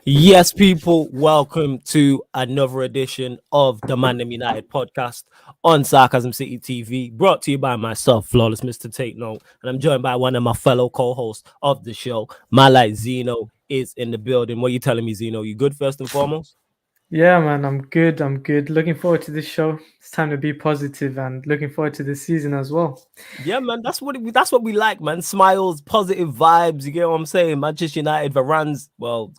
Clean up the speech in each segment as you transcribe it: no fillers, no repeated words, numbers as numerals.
Yes, people, welcome to another edition of the ManDem United podcast on Sarcasm City TV, brought to you by myself, Flawless Mr. Take Note, and I'm joined by one of my fellow co-hosts of the show, my light Zeno is in the building. What are you telling me, Zeno? You good first and foremost? Yeah, man, I'm good. I'm good. Looking forward to this show. It's time to be positive and looking forward to this season as well. Yeah, man, that's what we like, man. Smiles, positive vibes. You get what I'm saying? Manchester United, Varane's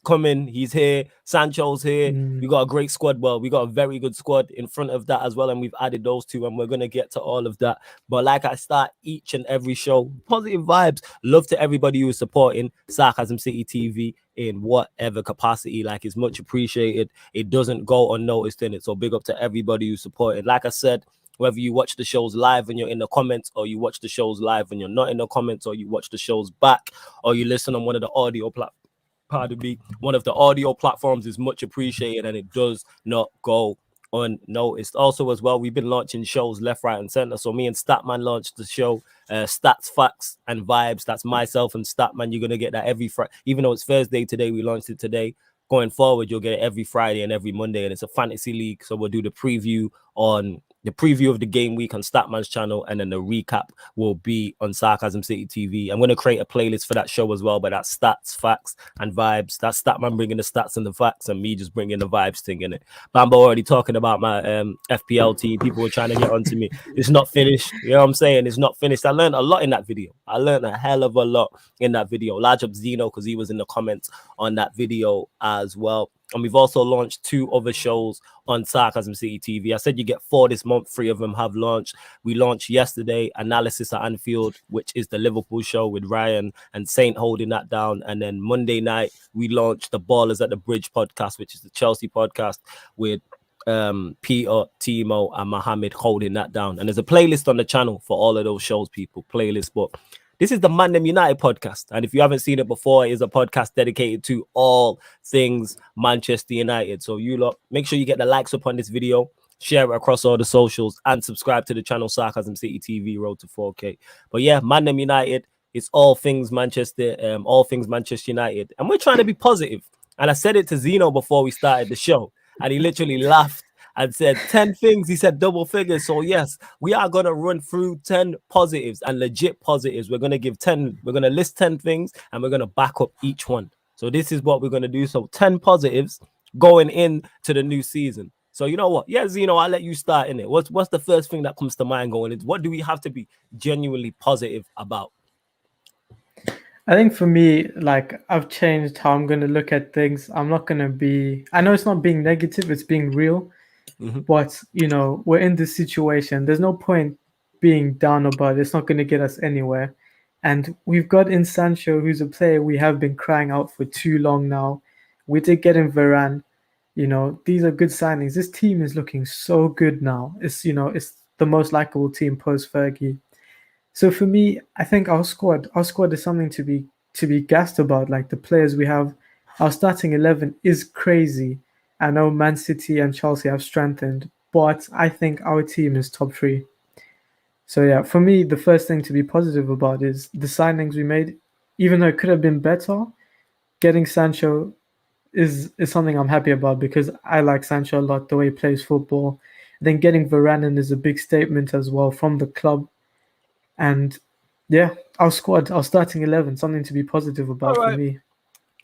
coming. He's here. Sancho's here. Mm. We got a great squad. Well, we got a very good squad in front of that as well, and we've added those two, and we're gonna get to all of that. But like I start each and every show, positive vibes. Love to everybody who is supporting Sarcasm City TV in whatever capacity. Like, it's much appreciated. It doesn't go unnoticed in it. So big up to everybody who's supporting. Like I said, whether you watch the shows live and you're in the comments, or you watch the shows live and you're not in the comments, or you watch the shows back, or you listen on one of the one of the audio platforms, is much appreciated, and it does not go unnoticed. Also, as well, we've been launching shows left, right, and center. So me and Statman launched the show, Stats, Facts, and Vibes. That's myself and Statman. You're gonna get that every Friday, even though it's Thursday today. We launched it today. Going forward, you'll get it every Friday and every Monday, and it's a fantasy league. So we'll do the preview of the game week on Statman's channel, and then the recap will be on Sarcasm City TV. I'm going to create a playlist for that show as well, but that's Stats, Facts, and Vibes. That's Statman bringing the stats and the facts, and me just bringing the vibes thing in it. Bambo already talking about my FPL team. People were trying to get onto me. It's not finished. You know what I'm saying? It's not finished. I learned a lot in that video. I learned a hell of a lot in that video. Large up Zeno, because he was in the comments on that video as well. And we've also launched 2 other shows on Sarcasm City TV. I said you get 4 this month. 3 of them have launched. We launched yesterday, Analysis at Anfield, which is the Liverpool show with Ryan and Saint holding that down. And then Monday night, we launched the Ballers at the Bridge podcast, which is the Chelsea podcast with Peter, Timo, and Mohammed holding that down. And there's a playlist on the channel for all of those shows, people. Playlist, but this is the ManDem United podcast. And if you haven't seen it before, it is a podcast dedicated to all things Manchester United. So you lot, make sure you get the likes up on this video, share it across all the socials, and subscribe to the channel Sarcasm City TV, road to 4K. But yeah, ManDem United, it's all things Manchester United. And we're trying to be positive. And I said it to Zeno before we started the show, and he literally laughed and said 10 things. He said double figures. So yes, we are going to run through 10 positives and legit positives. We're going to give 10, we're going to list 10 things, and we're going to back up each one. So this is what we're going to do. So 10 positives going into the new season. So you know what? Yeah, Zeno, I'll let you start in it. What's the first thing that comes to mind going in? What do we have to be genuinely positive about? I think for me, like, I've changed how I'm going to look at things. I'm not going to be, I know it's not being negative, it's being real. But, we're in this situation. There's no point being down about it. It's not going to get us anywhere. And we've got in Sancho, who's a player we have been crying out for too long now. We did get in Varane. These are good signings. This team is looking so good now. It's the most likable team post Fergie. So for me, I think our squad is something to be gassed about. Like, the players we have, our starting 11 is crazy. I know Man City and Chelsea have strengthened, but I think our team is top 3. So yeah, for me, the first thing to be positive about is the signings we made. Even though it could have been better, getting Sancho is something I'm happy about, because I like Sancho a lot, the way he plays football. Then getting Varane in is a big statement as well from the club. And yeah, our squad, our starting 11, something to be positive about for me.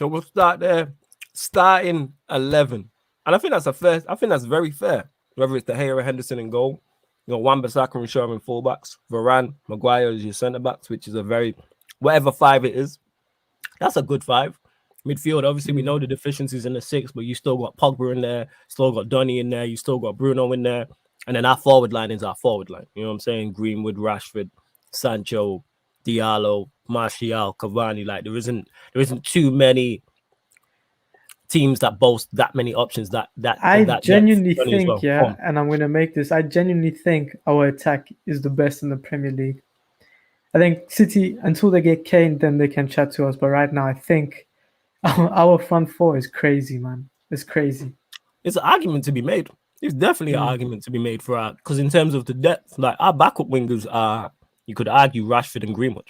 So we'll start there. Starting 11. And I think that's very fair. Whether it's De Gea, Henderson in goal, Wan-Bissaka and Shaw in fullbacks, Varane, Maguire is your centre backs, which is a very, whatever 5 it is, that's a good 5. Midfield, obviously, we know the deficiencies in the 6, but you still got Pogba in there, still got Donny in there, you still got Bruno in there, and then our forward line is our forward line. You know what I'm saying? Greenwood, Rashford, Sancho, Diallo, Martial, Cavani. Like, there isn't too many teams that boast that many options. I genuinely think, well. And I'm going to make this. I genuinely think our attack is the best in the Premier League. I think City, until they get Kane, then they can chat to us. But right now, I think our front 4 is crazy, man. It's crazy. It's an argument to be made. It's definitely an argument to be made for our, because in terms of the depth, like, our backup wingers are, you could argue, Rashford and Greenwood.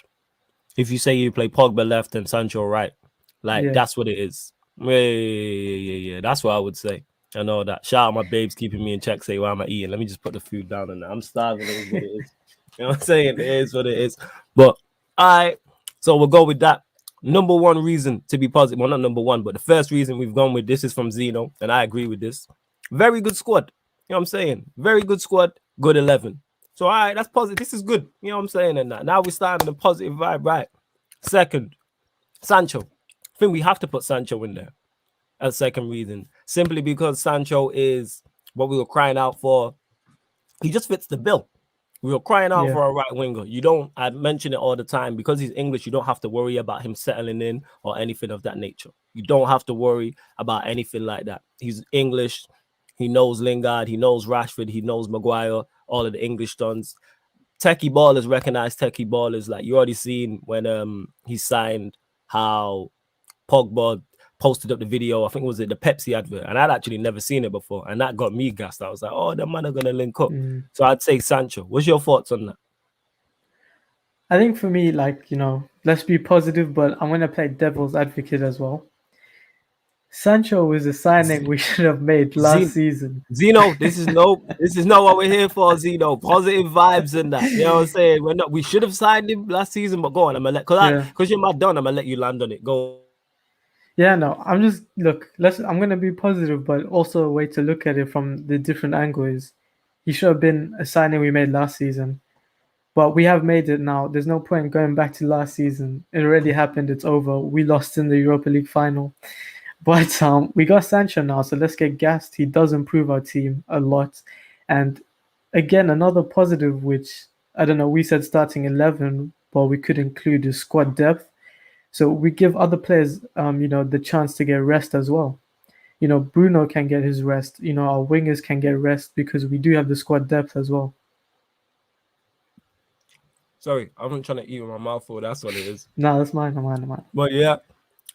If you say you play Pogba left and Sancho right, like, that's what it is. Yeah. That's what I would say. I know that. Shout out my babes keeping me in check. Say, why am I eating? Let me just put the food down and I'm starving. It is what it is. You know what I'm saying? It is what it is. But I, so we'll go with that. Number one reason to be positive. Well, not number one, but the first reason we've gone with this is from Zeno, and I agree with this. Very good squad. You know what I'm saying? Very good squad. Good 11. So, all right, that's positive. This is good. You know what I'm saying? And that. Now we're starting a positive vibe, right? Second, Sancho. I think we have to put Sancho in there as second reason, simply because Sancho is what we were crying out for. He just fits the bill. We were crying out for a right winger. You don't, I mention it all the time, because he's English, you don't have to worry about him settling in or anything of that nature. You don't have to worry about anything like that. He's English. He knows Lingard. He knows Rashford. He knows Maguire, all of the English dons. Techie ballers recognize techie ballers. Like you already seen when he signed, how Pogba posted up the video. I think it was the Pepsi advert, and I'd actually never seen it before, and that got me gassed. I was like, "Oh, the man are gonna link up." So I'd say Sancho. What's your thoughts on that? I think for me, like, let's be positive, but I'm gonna play devil's advocate as well. Sancho was a signing we should have made last season. Zeno, this is not what we're here for, Zeno. Positive vibes and that. You know what I'm saying? We should have signed him last season, but go on, I'm gonna let because you're my done, I'm gonna let you land on it. Go. Yeah, no, I'm gonna be positive, but also a way to look at it from the different angle is he should have been a signing we made last season. But we have made it now. There's no point going back to last season. It already happened, it's over. We lost in the Europa League final. But we got Sancho now, so let's get gassed. He does improve our team a lot. And again, another positive, which I don't know, we said starting 11, but we could include the squad depth. So we give other players, the chance to get rest as well. Bruno can get his rest. Our wingers can get rest because we do have the squad depth as well. Sorry, I'm not trying to eat with my mouth full. That's what it is. No, that's mine. Mine. But yeah,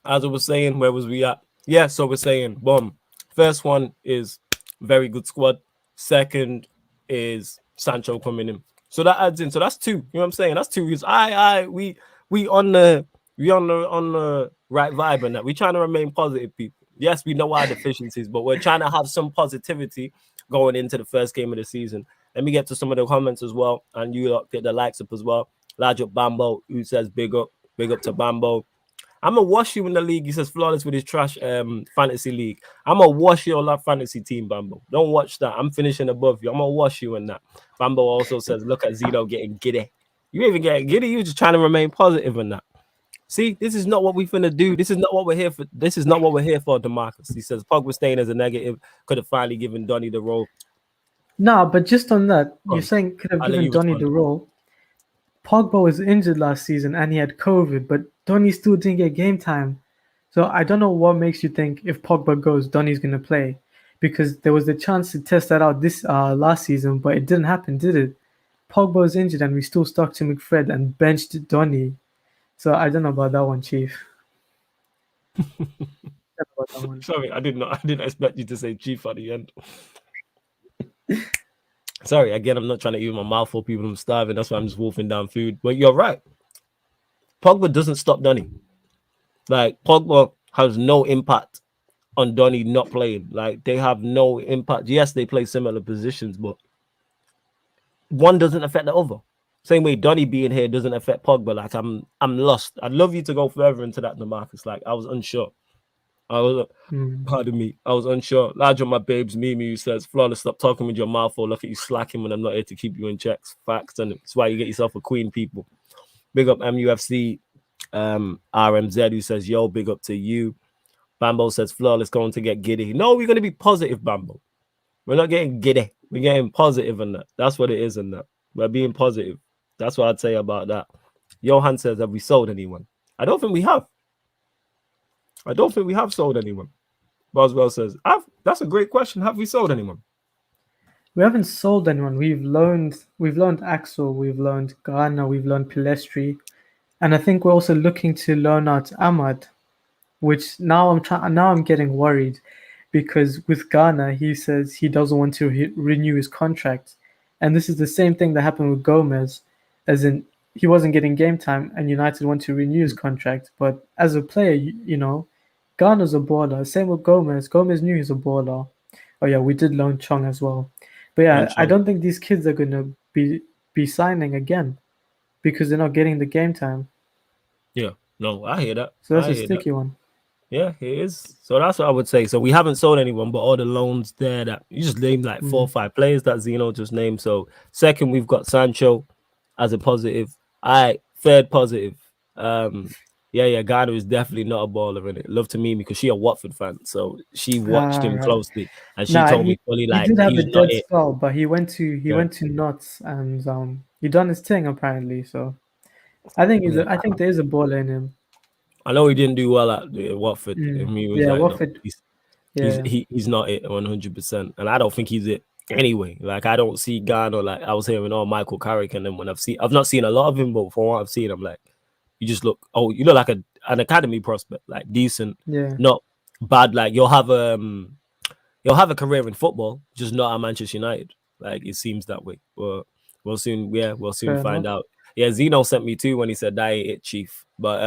as I was saying, where was we at? Yeah, so we're saying, boom. First one is very good squad. Second is Sancho coming in. So that adds in. So that's two. You know what I'm saying? That's two reasons. We on the right vibe and that. We trying to remain positive, people. Yes, we know our deficiencies, but we're trying to have some positivity going into the first game of the season. Let me get to some of the comments as well, and you lot get the likes up as well. Large up Bambo, who says big up to Bambo. I'm gonna wash you in the league. He says flawless with his trash fantasy league. I'm gonna wash your love fantasy team, Bambo. Don't watch that. I'm finishing above you. I'm gonna wash you in that. Bambo also says, look at Zeno getting giddy. You even get giddy. You just trying to remain positive in that. See, this is not what we finna do. This is not what we're here for. This is not what we're here for, DeMarcus. He says Pogba staying as a negative could have finally given Donny the role. No, but just on that, you're saying could have given Donny the role. Pogba was injured last season and he had COVID, but Donny still didn't get game time. So I don't know what makes you think if Pogba goes, Donny's going to play. Because there was the chance to test that out this last season, but it didn't happen, did it? Pogba was injured and we still stuck to McFred and benched Donny. So I don't know about that one, Chief. Sorry, I didn't expect you to say Chief at the end. Sorry, again, I'm not trying to eat my mouth for people. I'm starving. That's why I'm just wolfing down food. But you're right. Pogba doesn't stop Donny. Like, Pogba has no impact on Donny not playing. Like, they have no impact. Yes, they play similar positions, but one doesn't affect the other. Same way Donny being here doesn't affect Pogba. Like, I'm lost. I'd love you to go further into that, DeMarcus. Like, I was unsure. Pardon me. I was unsure. Large on my babes, Mimi, who says, Flawless, stop talking with your mouth or look at you slacking when I'm not here to keep you in checks. Facts. And it's why you get yourself a queen, people. Big up MUFC, RMZ, who says, yo, big up to you. Bambo says, Flawless going to get giddy. No, we're going to be positive, Bambo. We're not getting giddy. We're getting positive in that. That's what it is in that. We're being positive. That's what I'd say about that. Johan says, have we sold anyone? I don't think we have. I don't think we have sold anyone. Boswell says, that's a great question. Have we sold anyone? We haven't sold anyone. We've loaned Axel, we've loaned Ghana, we've loaned Pilestri, and I think we're also looking to loan out Ahmad, which now I'm getting worried because with Ghana he says he doesn't want to renew his contract, and this is the same thing that happened with Gomez, as in he wasn't getting game time and United want to renew his contract, but as a player, Garner's a baller. Same with Gomez. Gomez knew he's a baller. Oh yeah, we did loan Chong as well. But yeah, I don't think these kids are gonna be signing again because they're not getting the game time. Yeah, no, I hear that. So that's I a hear that. sticky one. Yeah, it is. So that's what I would say. So we haven't sold anyone, but all the loans there that you just named like 4 or 5 players that Zeno just named. So second, we've got Sancho as a positive. All right, third positive. Yeah, Ghana is definitely not a baller in it. Love to meet me because she a Watford fan, so she watched him Right. closely and she Nah, told me fully he like did have a he's not dead it. spell, but he Yeah, went to nuts and he done his thing apparently. So I think yeah. I think there is a baller in him. I know he didn't do well at Watford. I Mm. mean, he was Yeah, like, no, Watford. he's Yeah, he's not it 100%, and I don't think he's it anyway. Like I don't see Ghana like I was hearing Michael Carrick, and then when I've not seen a lot of him, but from what I've seen, I'm like, you look like an academy prospect, like decent, yeah. not bad. Like you'll have a career in football, just not at Manchester United. Like it seems that way, but we'll soon Fair find enough. out. Yeah, Zeno sent me too when he said that ain't it, chief. But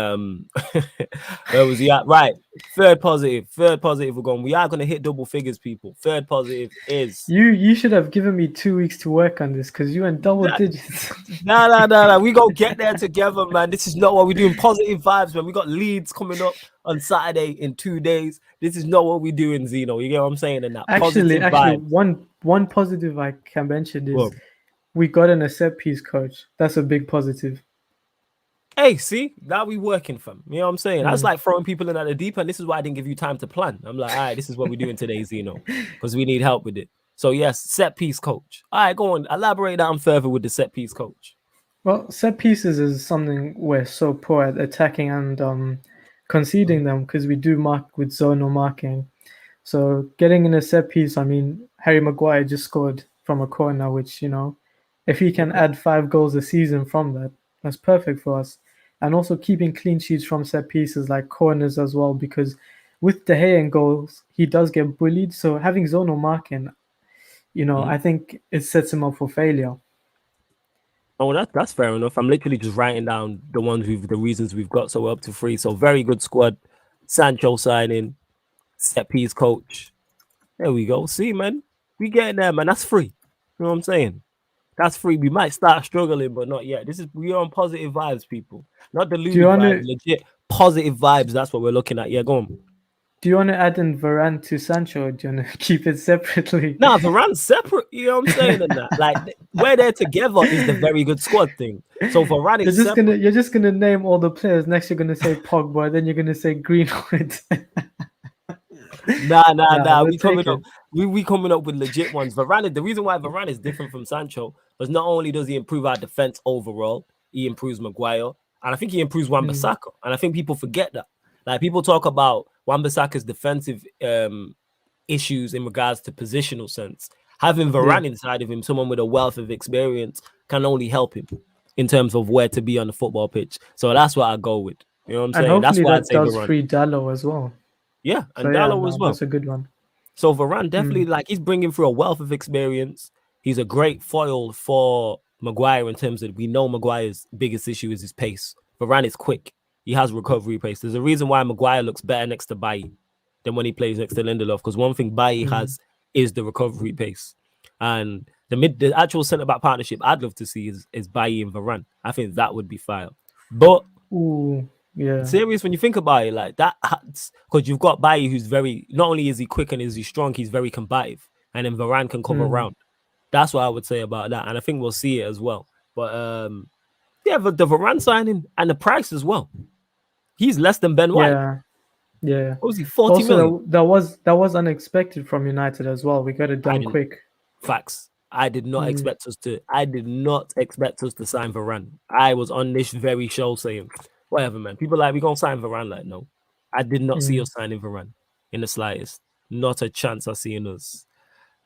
where was he at? Right, third positive. We're going. We are going to hit double figures, people. Third positive is You should have given me 2 weeks to work on this because you went double nah, digits. nah. We gonna get there together, man. This is not what we're doing. Positive vibes, man. We got Leeds coming up on Saturday in 2 days. This is not what we're doing, Zeno. You get what I'm saying? And that Actually, positive vibes. one positive I can mention is Well, we got an a set piece coach. That's a big positive. hey, see, now we working from. You know what I'm saying? That's Mm. like throwing people in at the deep end. This is why I didn't give you time to plan. I'm like, all right, this is what we're doing today, Zeno, because we need help with it. So yes, set piece coach. All right, go on. Elaborate down further with the set piece coach. Well, set pieces is something we're so poor at attacking and conceding them because we do mark with zonal marking. So getting in a set piece, I mean, Harry Maguire just scored from a corner, which, if he can Okay. add 5 goals a season from that, that's perfect for us. And also keeping clean sheets from set pieces like corners as well, because with De Gea and goals, he does get bullied. So having zonal marking, Mhm. I think it sets him up for failure. Oh, that's fair enough. I'm literally just writing down the reasons we've got. So we're up to 3. So very good squad. Sancho signing, set piece coach. There we go. See, man, we getting there, man. That's free. You know what I'm saying? That's free. We might start struggling, but not yet. We're on positive vibes, people. Not Do you deluded want vibes, to legit positive vibes. That's what we're looking at. Yeah, go on. do you want to add in Varane to Sancho? Or do you want to keep it separately? Nah, Varane's separate. You know what I'm saying? And that, like, we're there together is the very good squad thing. So Varane is separate. You're just gonna name all the players. Next, you're gonna say Pogba. Then you're gonna say Greenwood. Nah, Nah. we'll take it. We coming up with legit ones. The reason why Varane is different from Sancho was not only does he improve our defense overall, he improves Maguire, and I think he improves Mm, Wan-Bissaka. And I think people forget that. Like people talk about Wan-Bissaka's defensive issues in regards to positional sense. Having yeah, Varane inside of him, someone with a wealth of experience, can only help him in terms of where to be on the football pitch. So that's what I go with. You know what I'm and saying? That's hopefully why I'd that say does Varane. free Dallo as well. Yeah, So and yeah, Dallo as no, well. that's a good one. So Varane definitely Mm, like he's bringing through a wealth of experience. He's a great foil for Maguire in terms of we know Maguire's biggest issue is his pace. Varane is quick. He has recovery pace. There's a reason why Maguire looks better next to Bailly than when he plays next to Lindelof because one thing Bailly mm. has is the recovery pace. And the actual centre back partnership I'd love to see is Bailly and Varane. I think that would be fire. But Ooh, yeah. serious when you think about it, like that, because you've got Bailly who's very not only is he quick and is he strong, he's very combative, and then Varane can cover Mm, around. That's what I would say about that, and I think we'll see it as well. But yeah, but the Varane signing and the price as well. He's less than Ben White. yeah, yeah. What was he 40 Also, million? that was unexpected from United as well. We got it I done didn't. quick. Facts. I did not Mm, expect us to. I did not expect us to sign Varane. I was on this very show saying, whatever, man. People like we gonna sign Varane. Like, no, I did not see mm. us signing Varane in the slightest. Not a chance I see in us.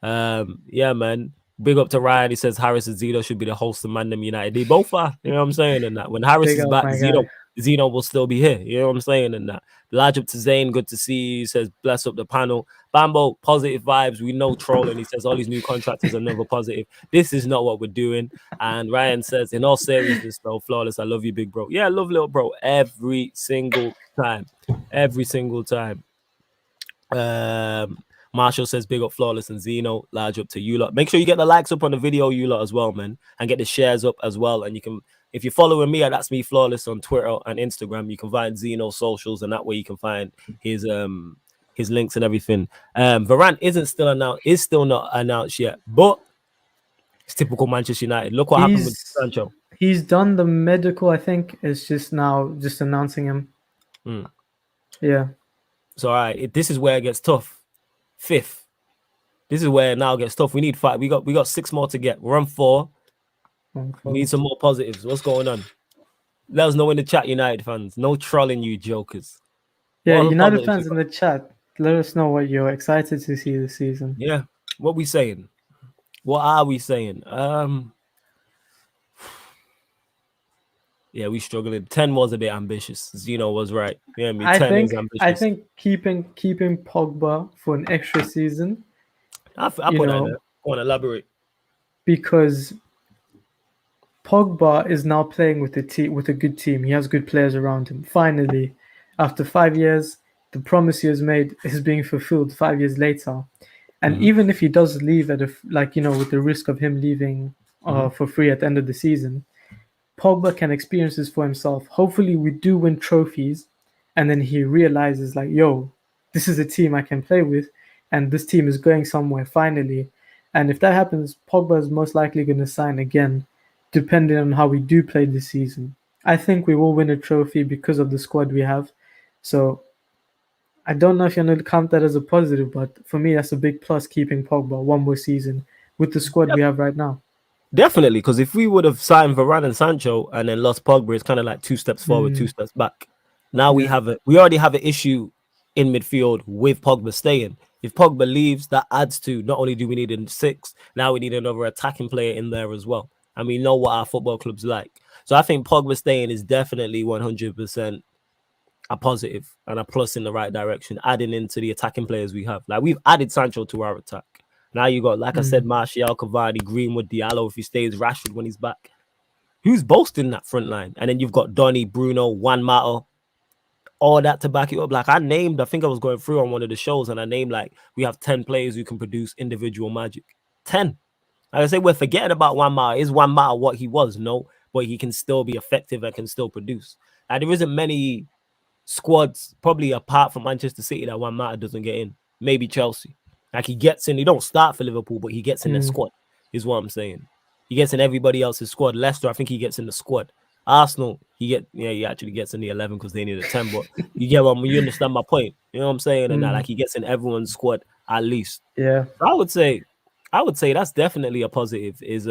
Yeah, man. Big up to Ryan. He says Harris and Zeno should be the host of ManDem United. They both are. You know what I'm saying? And that when Harris Big is up, back, my guy. Zeno will still be here. You know what I'm saying? And that. Large up to Zane. Good to see you. He says bless up the panel. Bambo, positive vibes. We know trolling. He says all these new contractors are never positive. This is not what we're doing. And Ryan says, in all seriousness, though, flawless. I love you, big bro. Yeah, I love little bro every single time. Every single time. Marshall says big up Flawless and Zeno, large up to you lot. Make sure you get the likes up on the video, you lot, as well, man, and get the shares up as well. And you can, if you're following me, that's me Flawless on Twitter and Instagram. You can find Zeno socials, and that way you can find his links and everything. Varane is still not announced yet, but it's typical Manchester United. Look what happened with Sancho. He's done the medical, I think. It's just now just announcing him. Yeah. So all right, this is where it gets tough. 5th. This is where it now gets tough. We need 5. We got 6 more to get. We're on 4. We need some more positives. What's going on? Let us know in the chat, United fans. No trolling, you jokers. Yeah, United fans in the chat, let us know what you're excited to see this season. Yeah. What we saying? What are we saying? Yeah, we struggling. 10 was a bit ambitious. Zeno was right. Yeah, I think keeping Pogba for an extra season. I put that there. Go on, elaborate. Because Pogba is now playing with a good team. He has good players around him. Finally, after 5 years, the promise he has made is being fulfilled 5 years later. And even if he does leave with the risk of him leaving for free at the end of the season, Pogba can experience this for himself. Hopefully we do win trophies, and then he realizes like, yo, this is a team I can play with, and this team is going somewhere finally. And if that happens, Pogba is most likely going to sign again, depending on how we do play this season. I think we will win a trophy because of the squad we have. So I don't know if you're going to count that as a positive, but for me, that's a big plus, keeping Pogba one more season with the squad we have right now. Definitely, because if we would have signed Varane and Sancho and then lost Pogba, it's kind of like 2 steps forward, 2 steps back. Now we already have an issue in midfield with Pogba staying. If Pogba leaves, that adds to, not only do we need a 6, now we need another attacking player in there as well. And we know what our football club's like. So I think Pogba staying is definitely 100% a positive and a plus in the right direction, adding into the attacking players we have. Like, we've added Sancho to our attack. Now you got, like I said, Martial, Cavani, Greenwood, Diallo if he stays, Rashford when he's back. Who's boasting that front line? And then you've got Donny, Bruno, Juan Mata, all that to back it up. Like, I think I was going through on one of the shows and I named, like, we have 10 players who can produce individual magic. 10. Like I say, we're forgetting about Juan Mata. Is Juan Mata what he was? No, but he can still be effective and can still produce. And there isn't many squads, probably apart from Manchester City, that Juan Mata doesn't get in. Maybe Chelsea. Like, he gets in. He don't start for Liverpool, but he gets in their squad, is what I'm saying. He gets in everybody else's squad. Leicester, I think he gets in the squad. Arsenal, he actually gets in the 11 because they need a 10. But you understand my point. You know what I'm saying? And that, like, he gets in everyone's squad at least. Yeah. So I would say that's definitely a positive. Is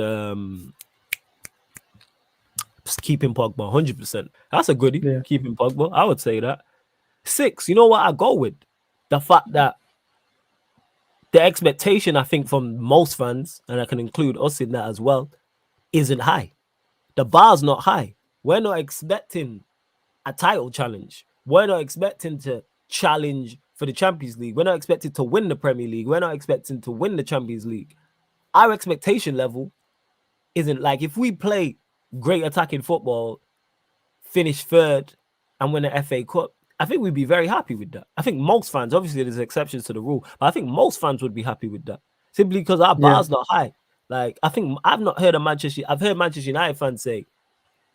just keeping Pogba 100%. That's a goodie. Yeah. Keeping Pogba, I would say that. 6. You know what I go with? The fact that the expectation, I think, from most fans, and I can include us in that as well, isn't high. The bar's not high. We're not expecting a title challenge. We're not expecting to challenge for the Champions League. We're not expecting to win the Premier League. We're not expecting to win the Champions League. Our expectation level isn't like, if we play great attacking football, finish 3rd, and win an FA Cup, I think we'd be very happy with that. I think most fans, obviously there's exceptions to the rule, but I think most fans would be happy with that. Simply because our bar's not high. Like, I think I've heard Manchester United fans say,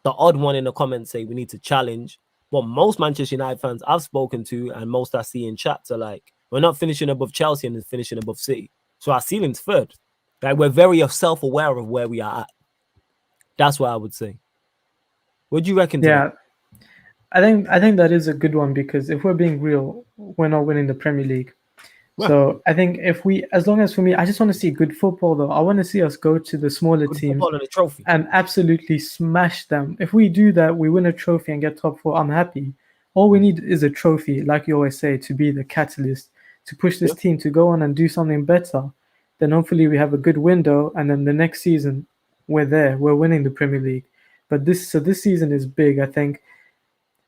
the odd one in the comments say we need to challenge. But most Manchester United fans I've spoken to and most I see in chats are like, we're not finishing above Chelsea and finishing above City. So our ceiling's 3rd. Like, we're very self-aware of where we are at. That's what I would say. What do you reckon? Yeah. I think that is a good one, because if we're being real, we're not winning the Premier League. Well, so I think as long as, for me, I just want to see good football though. I want to see us go to the smaller teams and absolutely smash them. If we do that, we win a trophy and get top 4, I'm happy. All we need is a trophy, like you always say, to be the catalyst, to push this team to go on and do something better. Then hopefully we have a good window, and then the next season we're winning the Premier League. But this season is big, I think.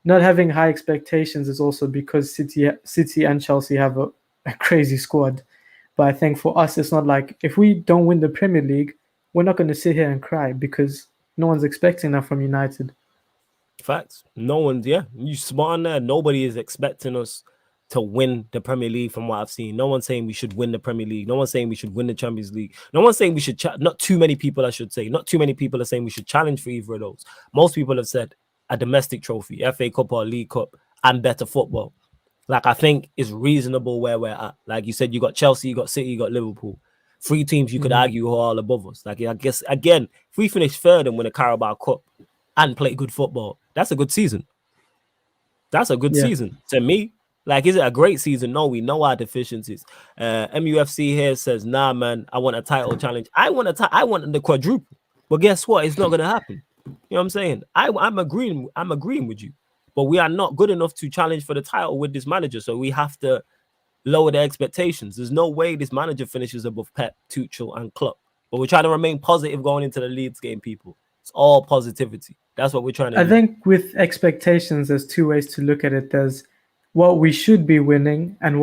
Not having high expectations is also because City and Chelsea have a crazy squad. But I think for us, it's not like, if we don't win the Premier League, we're not going to sit here and cry, because no one's expecting that from United. Facts. No one's, you smart on there. Nobody is expecting us to win the Premier League from what I've seen. No one's saying we should win the Premier League. No one's saying we should win the Champions League. No one's saying we should, not too many people, I should say. Not too many people are saying we should challenge for either of those. Most people have said a domestic trophy, FA Cup or League Cup, and better football. Like, I think it's reasonable where we're at. Like you said, you got Chelsea, you got City, you got Liverpool. 3 teams you could argue who are all above us. Like, I guess, again, if we finish third and win a Carabao Cup and play good football, that's a good season. That's a good season. To me, like, is it a great season? No, we know our deficiencies. MUFC here says, nah, man, I want a title challenge. I want the quadruple. But guess what? It's not going to happen. You know what I'm saying? I'm agreeing with you. But we are not good enough to challenge for the title with this manager. So we have to lower the expectations. There's no way this manager finishes above Pep, Tuchel, and Klopp. But we're trying to remain positive going into the Leeds game, people. It's all positivity. That's what we're trying to do. I think with expectations, there's 2 ways to look at it. There's what we should be winning and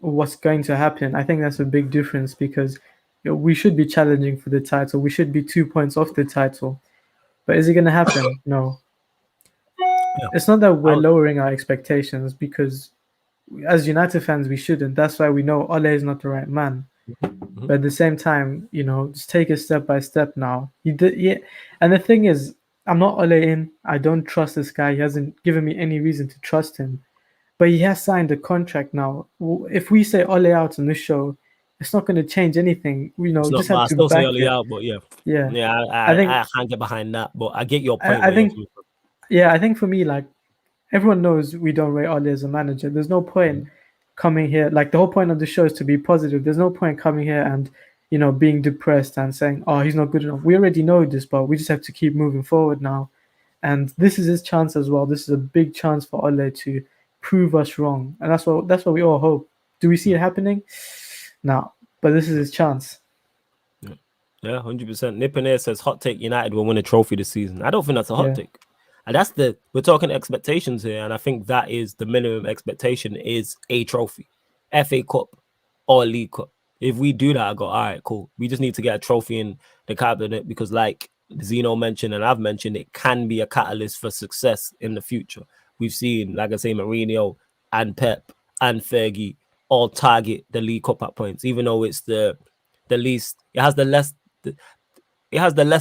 what's going to happen. I think that's a big difference because we should be challenging for the title. We should be 2 points off the title. But is it going to happen? No. Yeah. It's not that we're lowering our expectations because as United fans, we shouldn't. That's why we know Ole is not the right man. But at the same time, just take it step by step now. And the thing is, I'm not Ole in. I don't trust this guy. He hasn't given me any reason to trust him. But he has signed a contract now. If we say Ole out on this show, it's not going to change anything. Just have to back Ole out, but I can't get behind that. But I get your point. I think for me, like, everyone knows we don't rate Ole as a manager. There's no point coming here. Like, the whole point of the show is to be positive. There's no point coming here and being depressed and saying, oh, he's not good enough. We already know this, but we just have to keep moving forward now. And this is his chance as well. This is a big chance for Ole to prove us wrong. And that's what we all hope. Do we see it happening? No. But this is his chance. Yeah, 100%. Nippon Air says, hot take, United will win a trophy this season. I don't think that's a hot take. And we're talking expectations here. And I think that is the minimum expectation is a trophy, FA Cup or League Cup. If we do that, I go, all right, cool. We just need to get a trophy in the cabinet because, like Zeno mentioned and I've mentioned, it can be a catalyst for success in the future. We've seen, like I say, Mourinho and Pep and Fergie all target the League Cup at points, even though it's the least. It has the less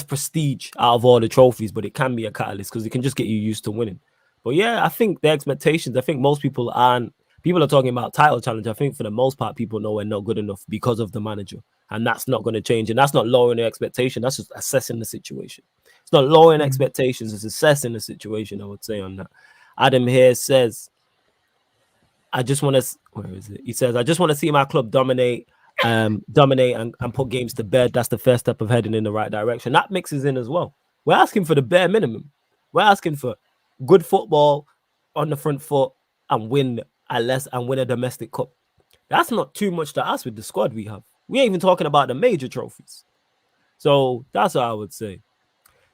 prestige out of all the trophies, but it can be a catalyst because it can just get you used to winning. But yeah, I think the expectations. I think most people aren't. People are talking about title challenge. I think for the most part, people know we're not good enough because of the manager. And that's not going to change. And that's not lowering the expectation. That's just assessing the situation. It's not lowering expectations. It's assessing the situation, I would say on that. Adam here says, I just want to, where is it? He says, I just want to see my club dominate and put games to bed. That's the first step of heading in the right direction. That mixes in as well. We're asking for the bare minimum. We're asking for good football on the front foot and win a domestic cup. That's not too much to ask with the squad we have. We ain't even talking about the major trophies. So that's what I would say.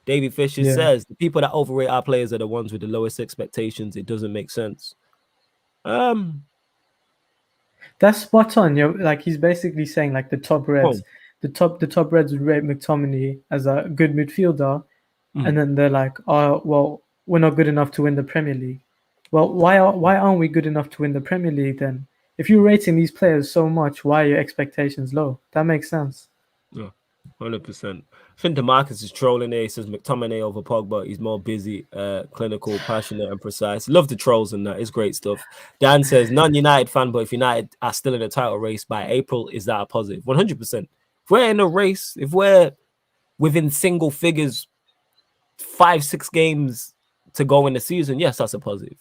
David Fisher says the people that overrate our players are the ones with the lowest expectations. It doesn't make sense. That's spot on. He's basically saying like the top Reds, the top Reds would rate McTominay as a good midfielder, and then they're like, oh well, we're not good enough to win the Premier League. Well, why aren't we good enough to win the Premier League then? If you're rating these players so much, why are your expectations low? That makes sense. Yeah, 100%. I think DeMarcus is trolling there. He says McTominay over Pogba. He's more busy, clinical, passionate, and precise. Love the trolls and that. It's great stuff. Dan says, non-United fan, but if United are still in a title race by April, is that a positive? 100%. If we're in a race, if we're within single figures, 5-6 games to go in the season, yes, that's a positive.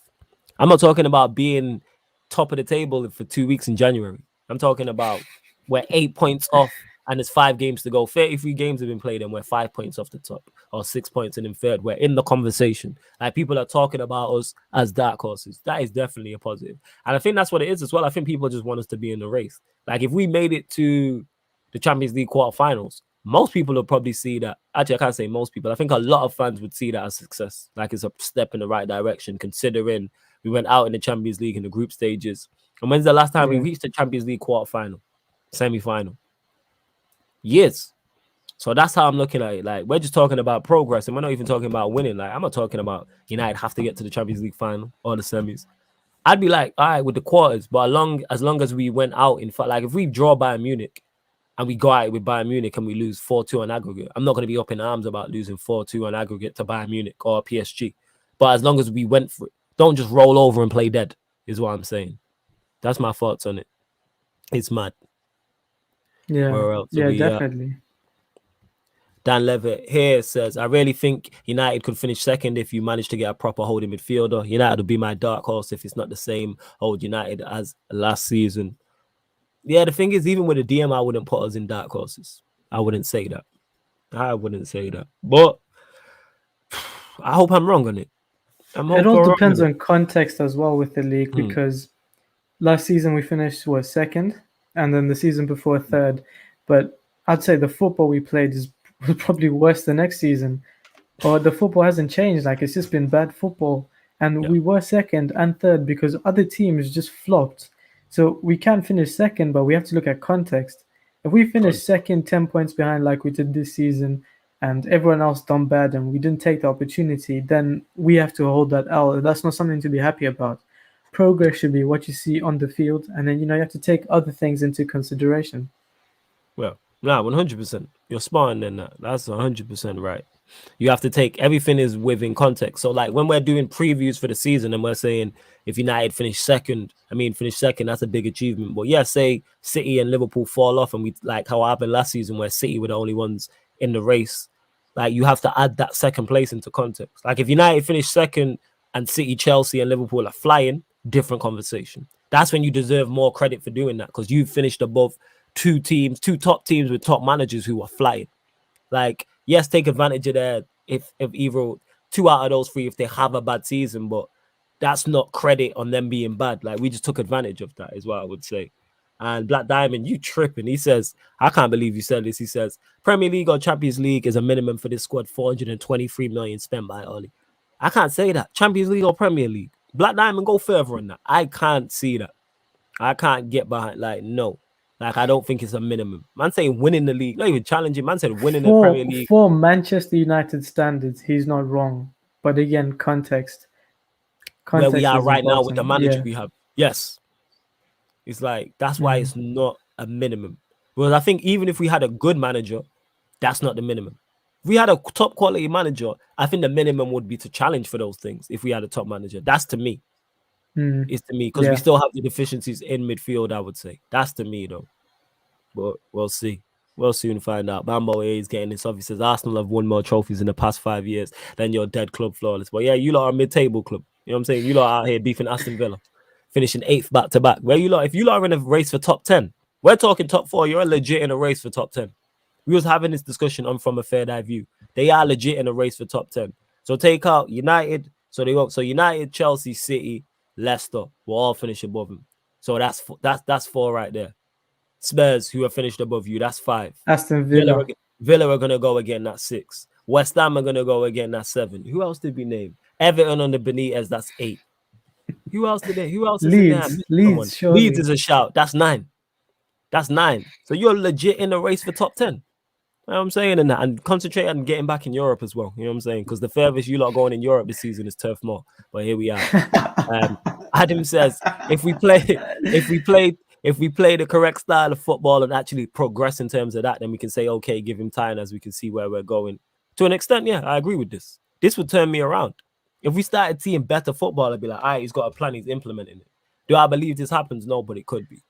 I'm not talking about being top of the table for 2 weeks in January. I'm talking about we're 8 points off and there's 5 games to go. 33 games have been played and we're 5 points off the top or 6 points and in third. We're in the conversation. Like, people are talking about us as dark horses. That is definitely a positive. And I think that's what it is as well. I think people just want us to be in the race. Like, if we made it to the Champions League quarterfinals, most people will probably see that. Actually, I can't say most people. I think a lot of fans would see that as success. Like, it's a step in the right direction, considering we went out in the Champions League in the group stages. And when's the last time we reached the Champions League quarterfinal, semi-final? Years. So that's how I'm looking at it. Like, we're just talking about progress, and we're not even talking about winning. Like, I'm not talking about United have to get to the Champions League final or the semis. I'd be like, all right, with the quarters, but as long as we went out in fact, like if we draw Bayern Munich and we go out with Bayern Munich and we lose 4-2 on aggregate, I'm not going to be up in arms about losing 4-2 on aggregate to Bayern Munich or PSG. But as long as we went for it, don't just roll over and play dead, is what I'm saying. That's my thoughts on it. It's mad. Yeah, Where else are yeah, we? definitely. Dan Levitt here says, I really think United could finish second if you manage to get a proper holding midfielder. United would be my dark horse if it's not the same old United as last season. Yeah, the thing is, even with a DM, I wouldn't put us in dark horses. I wouldn't say that. But I hope I'm wrong on it. It all depends on context as well with the league, because last season we finished second, and then the season before third. But I'd say the football we played was probably worse the next season, or the football hasn't changed. Like, it's just been bad football, and we were second and third because other teams just flopped. So we can finish second, but we have to look at context. If we finish second, 10 points behind like we did this season, and everyone else done bad and we didn't take the opportunity, then we have to hold that L. That's not something to be happy about. Progress should be what you see on the field, and then you have to take other things into consideration. Well, no, 100%. You're spot on in that. That's 100% right. You have to take everything is within context. So, like when we're doing previews for the season and we're saying if United finish second, that's a big achievement. But yeah, say City and Liverpool fall off, and we like how happened last season where City were the only ones in the race. Like, you have to add that second place into context. Like, if United finish second and City, Chelsea, and Liverpool are flying, different conversation. That's when you deserve more credit for doing that, because you finished above two top teams with top managers who are flying. Like, yes, take advantage of that if either 2 out of those 3 if they have a bad season, but that's not credit on them being bad. Like, we just took advantage of that, is what I would say. And Black Diamond, you tripping. He says, I can't believe you said this. He says, Premier League or Champions League is a minimum for this squad, 423 million spent by Oli. I can't say that. Champions League or Premier League. Black Diamond, go further on that. I can't see that. I can't get behind. Like, no. Like, I don't think it's a minimum. Man saying winning the league, not even challenging. Man said winning the Premier League. For Manchester United standards, he's not wrong. But again, context where we are right important. now with the manager we have. Yes. It's like, that's why it's not a minimum. Because I think even if we had a good manager, that's not the minimum. If we had a top quality manager, I think the minimum would be to challenge for those things if we had a top manager. That's to me. It's to me, because we still have the deficiencies in midfield, I would say. That's to me, though. But we'll see. We'll soon find out. Bambo is getting this off. He says Arsenal have won more trophies in the past 5 years than your dead club flawless. But yeah, you lot are a mid-table club. You know what I'm saying? You lot are out here beefing Aston Villa, finishing 8th back-to-back. Where you lot, if you lot are in a race for top 10, we're talking top 4, you're legit in a race for top 10. We was having this discussion on From a Third Eye View. They are legit in a race for top 10. So take out United. So United, Chelsea, City, Leicester will all finish above them. So that's 4 right there. Spurs, who are finished above you, that's 5. Aston Villa. Villa are gonna go again, that's 6. West Ham are gonna go again, that's 7. Who else did we name? Everton on the Benitez, that's 8. Who else is in there? Leeds is a shout. That's 9. That's 9. So you're legit in the race for top 10. You know what I'm saying? And concentrate on getting back in Europe as well. You know what I'm saying? Because the furthest you lot going in Europe this season is Turf Moor. But here we are. Adam says, if we play the correct style of football and actually progress in terms of that, then we can say, okay, give him time as we can see where we're going. To an extent, yeah, I agree with this. This would turn me around. If we started seeing better football, I'd be like, all right, he's got a plan, he's implementing it. Do I believe this happens? No, but it could be.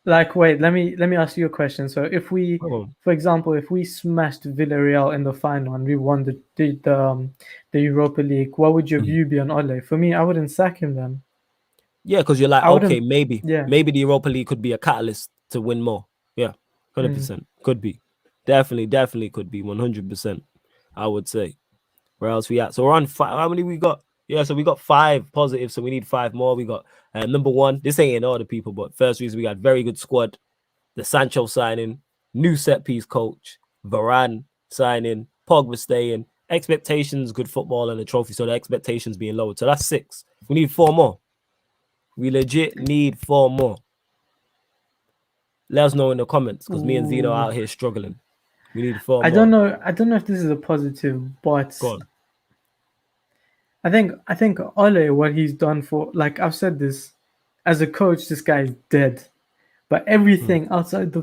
Like, wait, let me ask you a question. So if we, for example, if we smashed Villarreal in the final and we won the Europa League, what would your view be on Ole? For me, I wouldn't sack him then. Yeah, because you're like, okay, maybe the Europa League could be a catalyst to win more. Yeah, 100%. Could be. Definitely could be 100%, I would say. Where else we at? So we're on 5. How many we got? Yeah, so we got 5 positives, so we need 5 more. We got number 1. This ain't in order, people, but first reason, we got very good squad. The Sancho signing, new set piece coach, Varane signing, Pogba staying, expectations, good football, and a trophy. So the expectations being lowered. So that's 6. We need 4 more. We legit need 4 more. Let us know in the comments, because me and Zeno are out here struggling. We need 4 more. I don't know if this is a positive, but go on. I think Ole, what he's done for, like I've said this, as a coach, this guy is dead. But everything outside the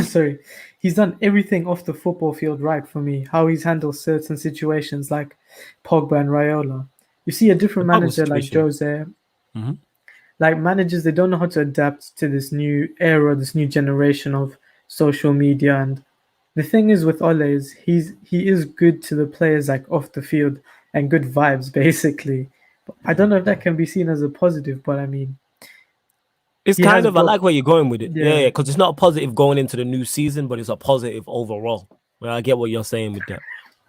sorry, he's done everything off the football field right for me. How he's handled certain situations like Pogba and Raiola. You see a The different Pogba manager like situation. Jose, Mm-hmm. like managers, they don't know how to adapt to this new era, this new generation of social media. And the thing is with Ole is he is good to the players like off the field and good vibes basically. But I don't know if that can be seen as a positive, but I mean It's he has kind of, I brought like where you're going with it. Yeah, yeah. yeah, because it's not a positive going into the new season, but it's a positive overall. Well, I get what you're saying with that.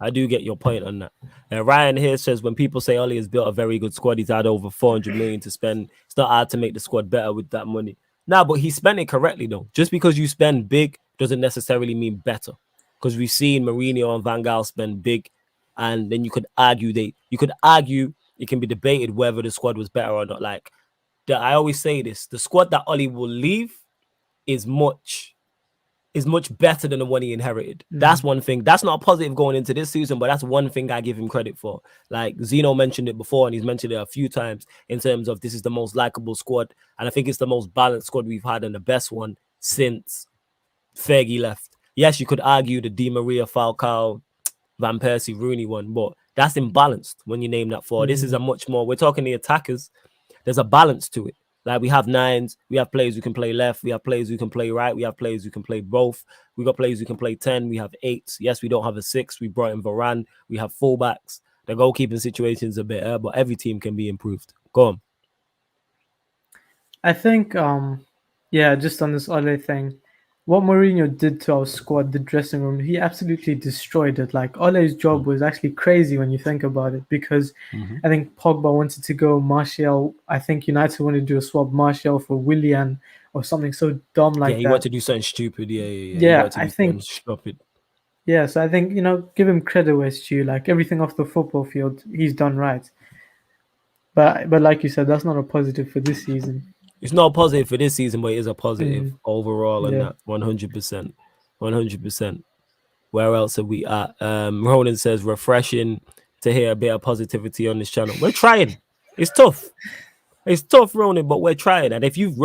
I do get your point on that. Ryan here says when people say Ollie has built a very good squad, he's had over 400 million to spend. It's not hard to make the squad better with that money. Nah, but he spent it correctly though. Just because you spend big doesn't necessarily mean better. Because we've seen Mourinho and Van Gaal spend big, and then you could argue it can be debated whether the squad was better or not. Like I always say this: the squad that Ollie will leave is much better than the one he inherited. That's Mm. one thing. That's not a positive going into this season, but that's one thing I give him credit for. Like Zeno mentioned it before, and he's mentioned it a few times in terms of this is the most likable squad, and I think it's the most balanced squad we've had and the best one since Fergie left. Yes, you could argue the Di Maria, Falcao, Van Persie, Rooney one, but that's imbalanced when you name that four. This is a much more. We're talking the attackers. There's a balance to it. Like we have nines, we have players who can play left, we have players who can play right, we have players who can play both. We got players who can play 10, we have eights. Yes, we don't have a six. We brought in Varane, we have fullbacks. The goalkeeping situation's a bit, but every team can be improved. Go on. I think, yeah, just on this Ole thing, what Mourinho did to our squad, the dressing room, he absolutely destroyed it. Like Ole's job was actually crazy when you think about it, because Mm-hmm. I think Pogba wanted to go Martial. I think United wanted to do a swap Martial for Willian or something so dumb Yeah, like he wanted that. to do something stupid. Yeah. He Yeah, wanted to I do something think stupid. yeah. So I think give him credit where it's due. Like everything off the football field, he's done right. But like you said, that's not a positive for this season. It's not positive for this season, but it is a positive Mm, overall on yeah. that. 100%. 100%. Where else are we at? Ronan says refreshing to hear a bit of positivity on this channel. We're trying. It's tough. It's tough, Ronan, but we're trying. And if you've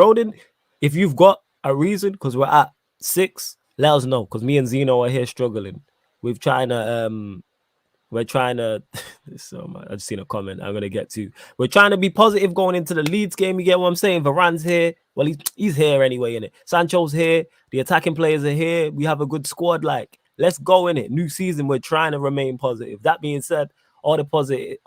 got a reason, because we're at 6, let us know. Because me and Zeno are here struggling. We're trying to so much. I just seen a comment I'm gonna get to. We're trying to be positive going into the Leeds game. You get what I'm saying? Varane's here. Well, he's here anyway, innit? Sancho's here. The attacking players are here. We have a good squad. Like, let's go in it. New season. We're trying to remain positive. That being said, all the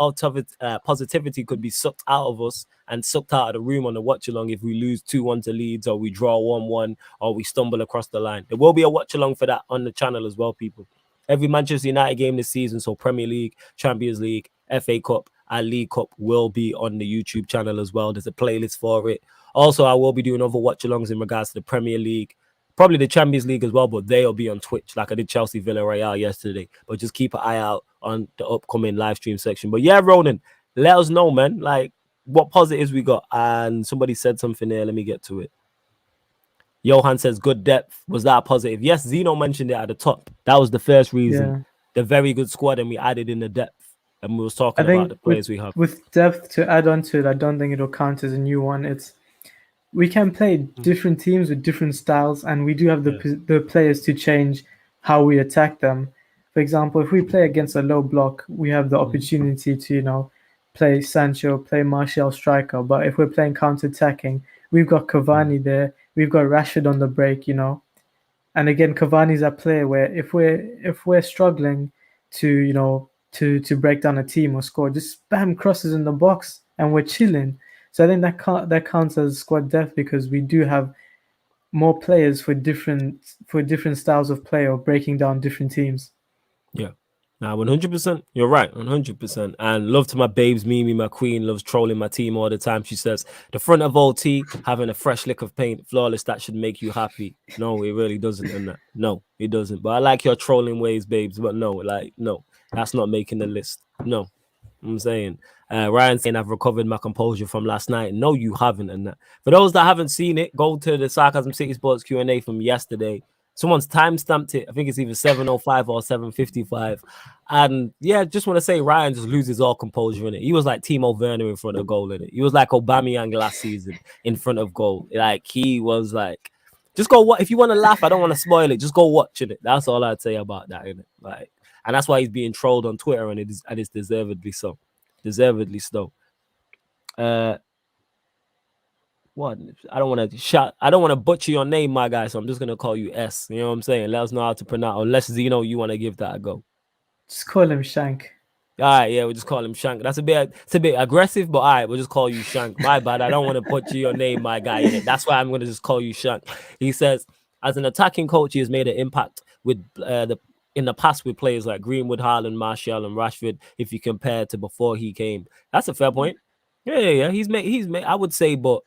positivity could be sucked out of us and sucked out of the room on the watch along if we lose 2-1 to Leeds or we draw 1-1 or we stumble across the line. There will be a watch along for that on the channel as well, people. Every Manchester United game this season, so Premier League, Champions League, FA Cup, and League Cup will be on the YouTube channel as well. There's a playlist for it. Also, I will be doing other watch-alongs in regards to the Premier League, probably the Champions League as well, but they'll be on Twitch like I did Chelsea Villarreal yesterday. But just keep an eye out on the upcoming live stream section. But yeah, Ronan, let us know, man, like what positives we got. And somebody said something there. Let me get to it. Johan says good depth. Was that positive? Yes, Zeno mentioned it at the top. That was the first reason. Yeah. The very good squad, and we added in the depth. And we was I talking about the think players we have. with depth to add on to it, I don't think it'll count as a new one. It's we can play different teams with different styles, and we do have the players to change how we attack them. For example, if we play against a low block, we have the opportunity to play Sancho, play Martial striker. But if we're playing counter attacking, we've got Cavani there, we've got Rashford on the break. And again, Cavani's a player where if we're struggling to to break down a team or score, just spam crosses in the box and we're chilling. So I think that counts as squad depth because we do have more players for different styles of play or breaking down different teams. Yeah. Nah, 100%. You're right, 100%. And love to my babes, Mimi, my queen, loves trolling my team all the time. She says, the front of OT having a fresh lick of paint, flawless, that should make you happy. No, it really doesn't. And that. No, it doesn't. But I like your trolling ways, babes. But no, that's not making the list. No, I'm saying. Ryan saying I've recovered my composure from last night. No, you haven't. And that. For those that haven't seen it, go to the Sarcasm City Sports Q&A from yesterday. Someone's time stamped it. I think it's either 7:05 or 7:55. And yeah, just want to say Ryan just loses all composure in it. He was like Timo Werner in front of goal in it. He was like Aubameyang last season in front of goal. Like he was like, just go what if you want to laugh. I don't want to spoil it. Just go watching it. That's all I'd say about that. In it, like, and that's why he's being trolled on Twitter, and it's deservedly so. Deservedly so. What? I don't want to shout. I don't want to butcher your name, my guy. So I'm just gonna call you S. You know what I'm saying? Let us know how to pronounce. Unless Zeno, you want to give that a go. Just call him Shank. All right, yeah, we'll just call him Shank. It's a bit aggressive, but all right, we'll just call you Shank. My bad. I don't want to butcher your name, my guy. In it. That's why I'm gonna just call you Shank. He says, as an attacking coach, he has made an impact with in the past with players like Greenwood, Haaland, Martial, and Rashford. If you compare to before he came, that's a fair point. Yeah. He's made. I would say, but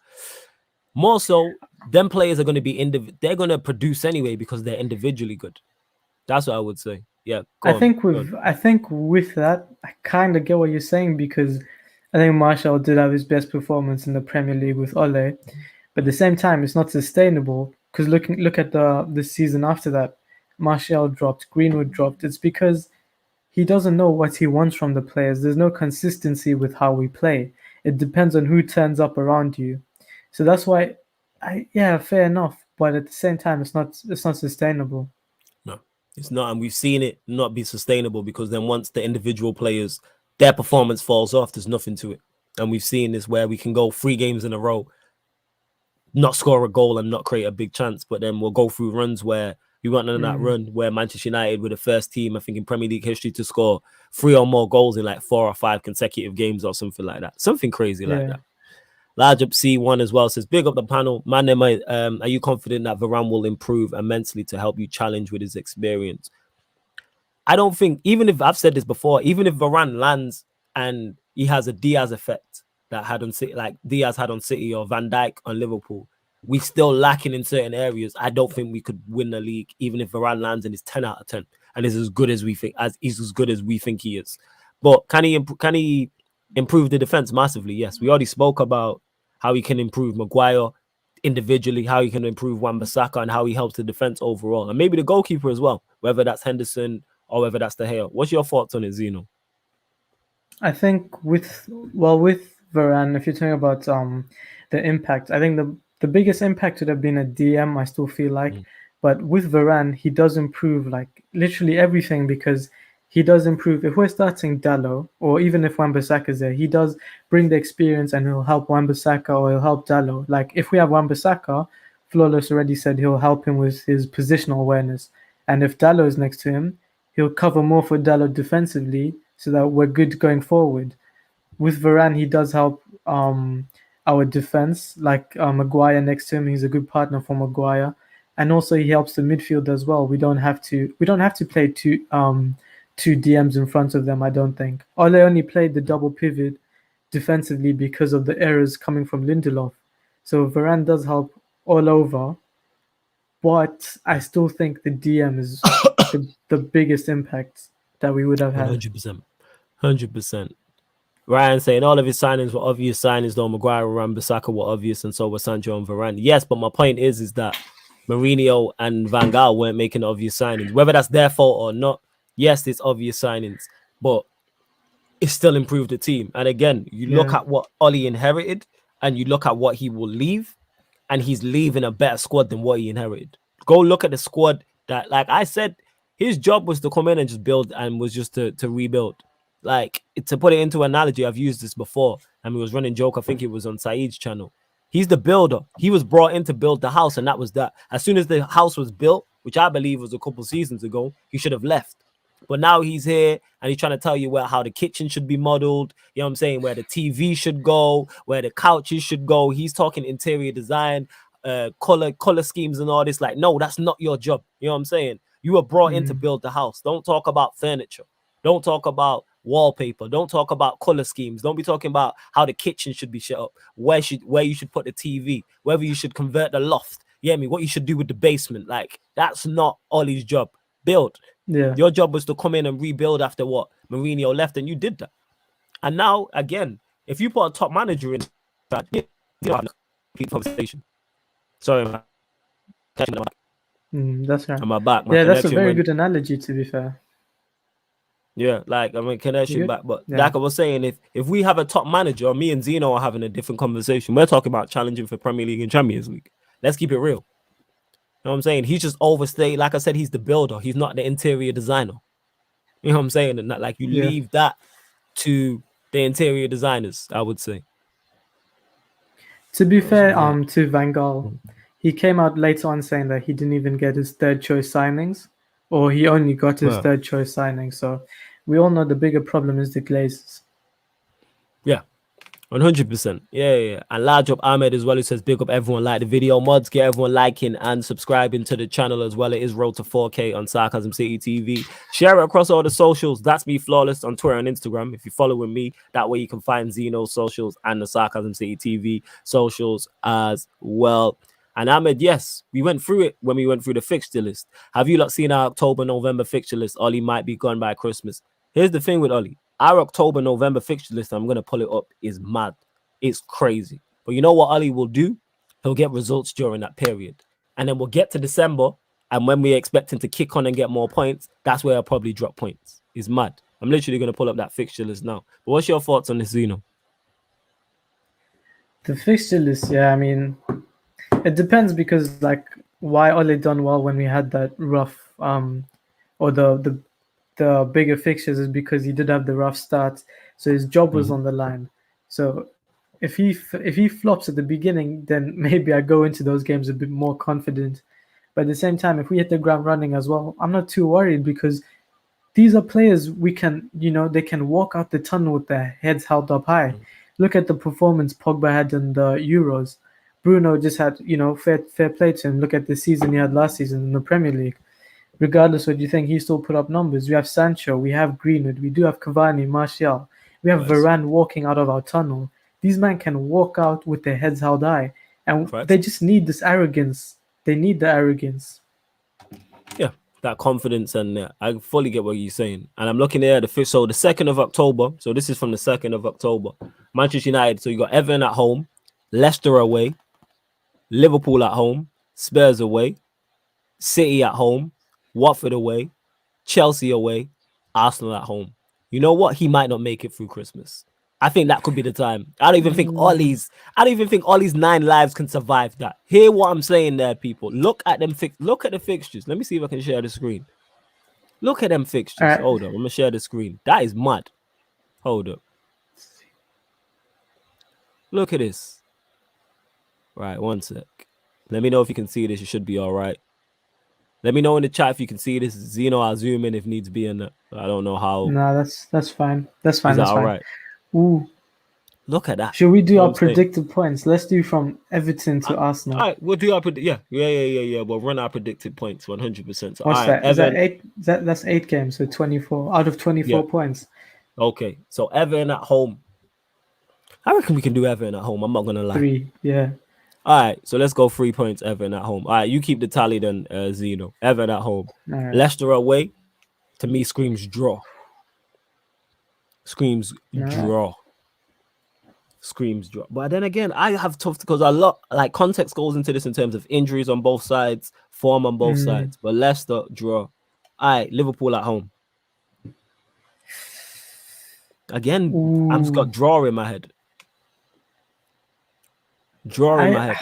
more so, them players are going to be they're going to produce anyway because they're individually good. That's what I would say. Yeah, I think with that, I kind of get what you're saying, because I think Martial did have his best performance in the Premier League with Ole, but at the same time, it's not sustainable, because look at the season after that, Martial dropped, Greenwood dropped. It's because he doesn't know what he wants from the players. There's no consistency with how we play. It depends on who turns up around you. So that's why, fair enough. But at the same time, it's not sustainable. No, it's not, and we've seen it not be sustainable, because then once the individual players, their performance falls off, there's nothing to it. And we've seen this where we can go 3 games in a row, not score a goal and not create a big chance, but then we'll go through runs where we went on that run where Manchester United were the first team, I think, in Premier League history to score 3 or more goals in like 4 or 5 consecutive games or something like that. Something crazy like that. Large Up C1 as well says, big up the panel. ManDem, are you confident that Varane will improve immensely to help you challenge with his experience? I don't think, even if I've said this before, even if Varane lands and he has a Diaz effect that had on City, like Diaz had on City or Van Dijk on Liverpool, we still lacking in certain areas. I don't think we could win the league, even if Varane lands and is 10 out of 10 and is as good as we think, he is. But can he improve the defense massively? Yes. We already spoke about how he can improve Maguire individually, how he can improve Wan-Bissaka, and how he helps the defense overall, and maybe the goalkeeper as well, whether that's Henderson or whether that's De Gea. What's your thoughts on it, Zeno? I think with Varane, if you're talking about the impact, I think the biggest impact would have been a DM, I still feel like. But with Varane, he does improve like literally everything, because he does improve. If we're starting Dalot, or even if Wan-Bissaka is there, he does bring the experience and he'll help Wan-Bissaka or he'll help Dalot. Like if we have Wan-Bissaka, Flawless already said he'll help him with his positional awareness. And if Dalot is next to him, he'll cover more for Dalot defensively so that we're good going forward. With Varane, he does help our defense, like Maguire next to him. He's a good partner for Maguire, and also he helps the midfield as well. We don't have to play two DMs in front of them, I don't think. Ole only played the double pivot defensively because of the errors coming from Lindelof. So Varane does help all over, but I still think the DM is the biggest impact that we would have had. 100%. Ryan saying all of his signings were obvious signings, though Maguire and Wan-Bissaka were obvious, and so were Sancho and Varane. Yes, but my point is that Mourinho and Van Gaal weren't making obvious signings. Whether that's their fault or not, yes, it's obvious signings, but it still improved the team. And again, you look at what Oli inherited, and you look at what he will leave, and he's leaving a better squad than what he inherited. Go look at the squad that, like I said, his job was to come in and just build, and was just to rebuild. Like, to put it into analogy, I've used this before, and we was running joke, I think it was on Saeed's channel. He's the builder. He was brought in to build the house, and that was that. As soon as the house was built, which I believe was a couple seasons ago, he should have left. But now he's here, and he's trying to tell you how the kitchen should be modeled, you know what I'm saying, where the TV should go, where the couches should go. He's talking interior design, color schemes and all this. Like, no, that's not your job. You know what I'm saying? You were brought in to build the house. Don't talk about furniture. Don't talk about wallpaper. Don't talk about color schemes. Don't be talking about how the kitchen should be set up, where you should put the TV, whether you should convert the loft. You know what I mean? What you should do with the basement. Like, that's not Ollie's job. Build. Yeah. Your job was to come in and rebuild after what Mourinho left, and you did that. And now, again, if you put a top manager in, you don't have a complete conversation. Sorry, man. That's right. And my back, my Yeah, that's a connection very went. good analogy, to be fair. Yeah, like I mean You connection good? back. But Yeah. like I was saying, if we have a top manager, me and Zeno are having a different conversation. We're talking about challenging for Premier League and Champions League. Let's keep it real. You know what I'm saying? He's just overstayed. Like I said, he's the builder. He's not the interior designer. You know what I'm saying? And that, like you Yeah. leave that to the interior designers, I would say. To be fair, Yeah. to Van Gaal, he came out later on saying that he didn't even get his third choice signings, or he only got his Well, third choice signings. So we all know the bigger problem is the Glazers. yeah. 100%. Yeah. And large up Ahmed as well, who says, big up everyone, like the video. Mods, get everyone liking and subscribing to the channel as well. It is road to 4K on Sarcasm City TV. Share it across all the socials. That's me, Flawless, on Twitter and Instagram. If you're following me, that way you can find Zeno's socials and the Sarcasm City TV socials as well. And Ahmed, yes, we went through it when we went through the fixture list. Have you not seen our October, November fixture list? Ollie might be gone by Christmas. Here's the thing with Ollie. Our October, November fixture list, I'm going to pull it up, is mad. It's crazy. But you know what Ollie will do? He'll get results during that period. And then we'll get to December, and when we're expecting to kick on and get more points, that's where I'll probably drop points. It's mad. I'm literally going to pull up that fixture list now. But what's your thoughts on this, Zeno? The fixture list, yeah, I mean, it depends because like why Ole done well when we had that rough or the bigger fixtures is because he did have the rough start, so his job was on the line. So if he flops at the beginning, then maybe I go into those games a bit more confident. But at the same time, if we hit the ground running as well, I'm not too worried because these are players we can, they can walk out the tunnel with their heads held up high. Look at the performance Pogba had in the Euros. Bruno just had, fair play to him. Look at the season he had last season in the Premier League. Regardless what you think, he still put up numbers. We have Sancho, we have Greenwood, we do have Cavani, Martial. We have Varane walking out of our tunnel. These men can walk out with their heads held high. And they just need this arrogance. They need the arrogance. Yeah, that confidence, and I fully get what you're saying. And I'm looking there, the 2nd of October. So this is from the 2nd of October. Manchester United. So you got Everton at home, Leicester away, Liverpool at home, Spurs away, City at home, Watford away, Chelsea away, Arsenal at home. You know what? He might not make it through Christmas. I think that could be the time. I don't even think Ollie's 9 lives can survive that. Hear what I'm saying there, people. Look at them. Look at the fixtures. Let me see if I can share the screen. Look at them fixtures. Right. Hold up. I'm gonna share the screen. That is mad. Hold up. Look at this. Right, one sec. Let me know if you can see this. It should be all right. Let me know in the chat if you can see this. Zeno, I'll zoom in if needs be. I don't know how. No, that's fine. That's fine. Is that that's all fine. right? Ooh. Look at that. Should we do our predicted points? Let's do from Everton to Arsenal. All right, we'll do our yeah. We'll run our predicted points 100%. So, what's that? Is that 8? That's 8 games, so 24 out of 24 points. Okay, so Everton at home. I reckon we can do Everton at home. I'm not gonna lie. 3, yeah. All right, so let's go 3 points. Everton at home. All right, you keep the tally then, Zeno. Everton at home. Right. Leicester away. To me, screams draw. Screams draw. Screams draw. But then again, I have tough because a lot like context goes into this in terms of injuries on both sides, form on both sides. But Leicester draw. All right, Liverpool at home. Again, I've just got draw in my head. I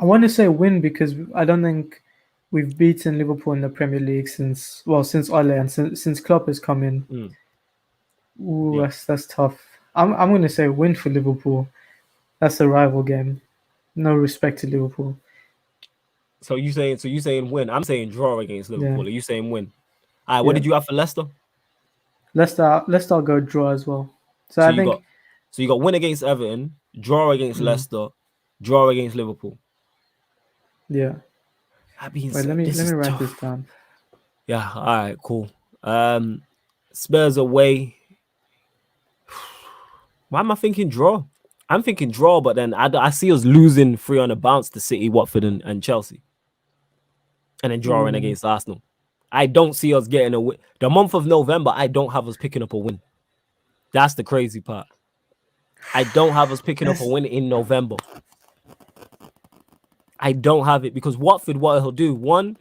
want to say win because I don't think we've beaten Liverpool in the Premier League since Ole and since Klopp has come in. That's tough. I'm going to say win for Liverpool. That's a rival game. No respect to Liverpool. So you saying win? I'm saying draw against Liverpool. Are you saying win? All right. What did you have for Leicester? Leicester will go draw as well. So I think you got win against Everton, draw against Leicester, draw against Liverpool. Yeah. Wait, let me write this down. Yeah. All right. Cool. Spurs away. Why am I thinking draw? I'm thinking draw, but then I see us losing 3 on a bounce to City, Watford, and Chelsea, and then drawing against Arsenal. I don't see us getting a win. The month of November, I don't have us picking up a win. That's the crazy part. I don't have us picking up a win in November. I don't have it because Watford, what he'll do, one,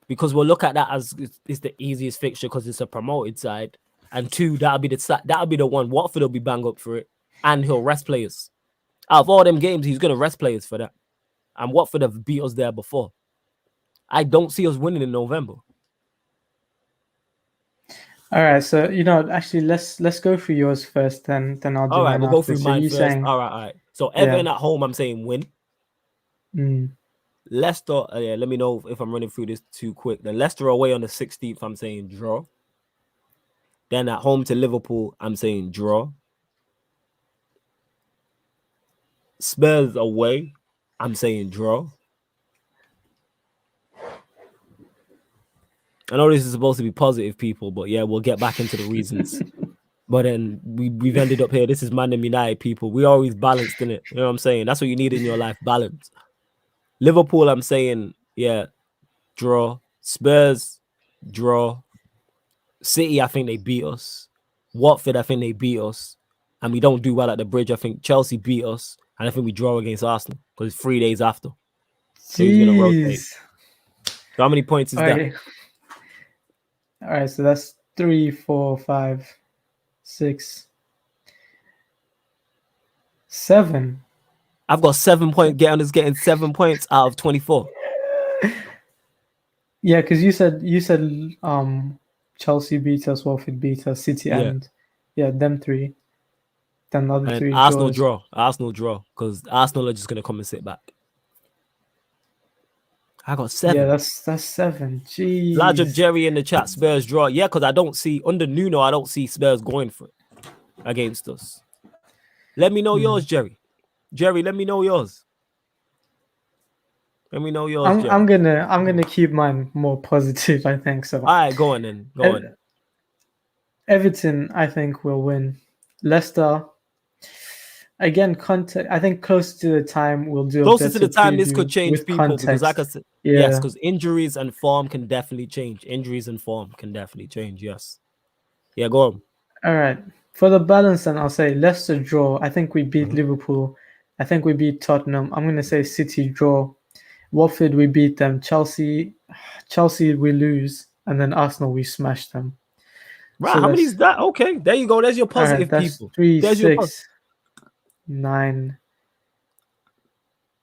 because we'll look at that as it's the easiest fixture because it's a promoted side. And 2, that'll be the one. Watford will be bang up for it, and he'll rest players. Out of all them games, he's gonna rest players for that. And Watford have beat us there before. I don't see us winning in November. All right, so actually, let's go through yours first, then I'll do All right, mine we'll go after. through So mine you first. saying, All right. So Everton at home, I'm saying win. Leicester, yeah, let me know if I'm running through this too quick. Then Leicester away on the 16th, I'm saying draw. Then at home to Liverpool, I'm saying draw. Spurs away, I'm saying draw. I know this is supposed to be positive, people, but yeah, we'll get back into the reasons. But then we've ended up here. This is ManDem United, people. We always balanced in it. You know what I'm saying? That's what you need in your life, balance. Liverpool, I'm saying, yeah, draw. Spurs, draw. City, I think they beat us. Watford, I think they beat us. And we don't do well at the Bridge. I think Chelsea beat us. And I think we draw against Arsenal because it's 3 days after. So he's going to rotate. So how many points is that? All right, so that's 3, 4, 5, 6, 7. I've got 7 points. Getting 7 points out of 24. Yeah, because you said Chelsea beat us, Watford beat us, City, and them 3. Then the other and 3 Arsenal draws. Arsenal draw because Arsenal are just going to come and sit back. I got 7. Yeah, that's 7. Jeez. Larger Jerry in the chat, Spurs draw. Yeah, because I don't see, under Nuno, I don't see Spurs going for it against us. Let me know yours, Jerry. Jerry, let me know yours. Let me know yours, Jerry. I'm gonna keep mine more positive, I think so. All right, go on then. Go on. Everton, I think, will win. Leicester, again, context. I think close to the time we'll do closer to the time this could change people context. because, like I said, yes, because injuries and form can definitely change. Injuries and form can definitely change. Yes. Yeah, go on. All right. For the balance, then I'll say Leicester draw. I think we beat Liverpool. I think we beat Tottenham. I'm gonna say City draw. Watford, we beat them. Chelsea we lose, and then Arsenal we smash them. Right, so how many is that? Okay, there you go. There's your positive that's people. 3, There's 6, 9,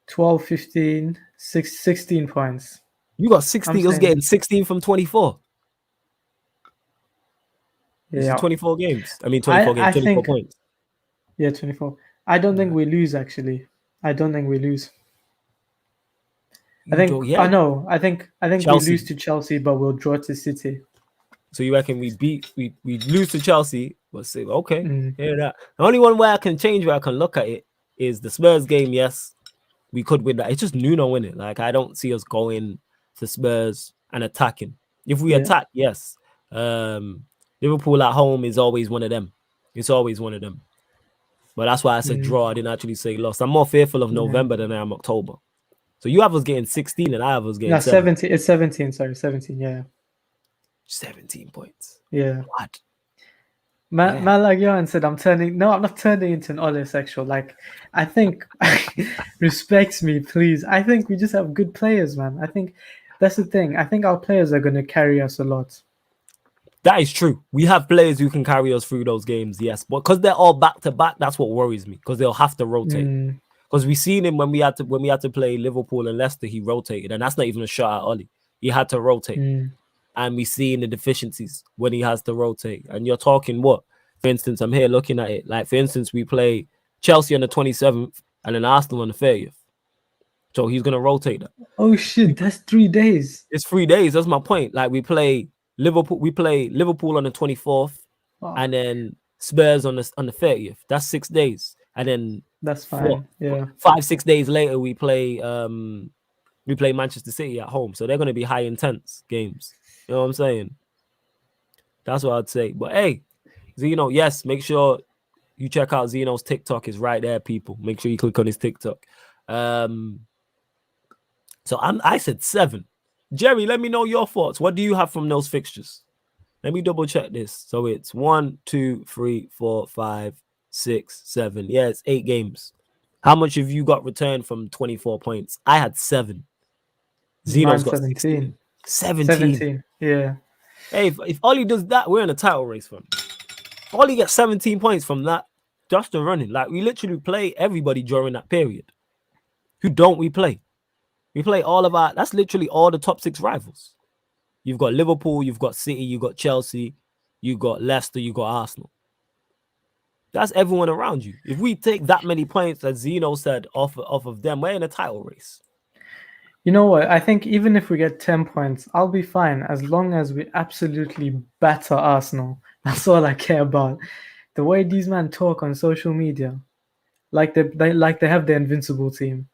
12, 15, 16 points. You got 16. I was getting 16 from 24. This is 24 games. I mean, 24 games, 24 points. Yeah, 24. I don't think we lose, actually. I don't think we lose. I think I think Chelsea. We lose to Chelsea, but we'll draw to City. So you reckon we lose to Chelsea, but say okay, hear that. The only one where I can change, where I can look at it, is the Spurs game. Yes, we could win that. It's just Nuno winning. Like, I don't see us going to Spurs and attacking. If we attack, yes. Liverpool at home is always one of them. It's always one of them. But that's why I said draw. I didn't actually say loss. I'm more fearful of November than I am October. So you have us getting 16 and I have us getting 17. It's 17. Sorry, 17. Yeah. 17 points. Yeah. What? Man like Johan said, I'm not turning into an homosexual. Like, I think, respect me, please. I think we just have good players, man. I think that's the thing. I think our players are going to carry us a lot. That is true. We have players who can carry us through those games, yes. But because they're all back to back, that's what worries me. Because they'll have to rotate. Because we seen him when we had to play Liverpool and Leicester, he rotated, and that's not even a shot at Ollie. He had to rotate, and we seen the deficiencies when he has to rotate. And you're talking what? For instance, I'm here looking at it. Like, for instance, we play Chelsea on the 27th and then Arsenal on the 30th. So he's gonna rotate that. Oh shit, that's 3 days. It's 3 days. That's my point. Like, we play Liverpool on the 24th, and then Spurs on the 30th. That's 6 days, and then that's fine. 5-6 days later we play Manchester City at home. So they're going to be high intense games. You know what I'm saying? That's what I'd say. But hey, Zeno, yes, make sure you check out Zeno's TikTok. Is right there, people. Make sure you click on his TikTok. So I said 7. Jerry, let me know your thoughts. What do you have from those fixtures? Let me double check this. So it's 1, 2, 3, 4, 5, 6, 7. Yeah, it's 8 games. How much have you got returned from 24 points? I had 7. Zeno's got 16. 17. 17. Yeah. Hey, if Ollie does that, we're in a title race, fam. Ollie gets 17 points from that, just the running. Like, we literally play everybody during that period. Who don't we play? We play all of our, that's literally all the top 6 rivals. You've got Liverpool, you've got City, you've got Chelsea, you got Leicester, you got Arsenal. That's everyone around you. If we take that many points, as Zeno said, off of them, we're in a title race. You know what? I think even if we get 10 points, I'll be fine as long as we absolutely batter Arsenal. That's all I care about. The way these men talk on social media, like they have the invincible team.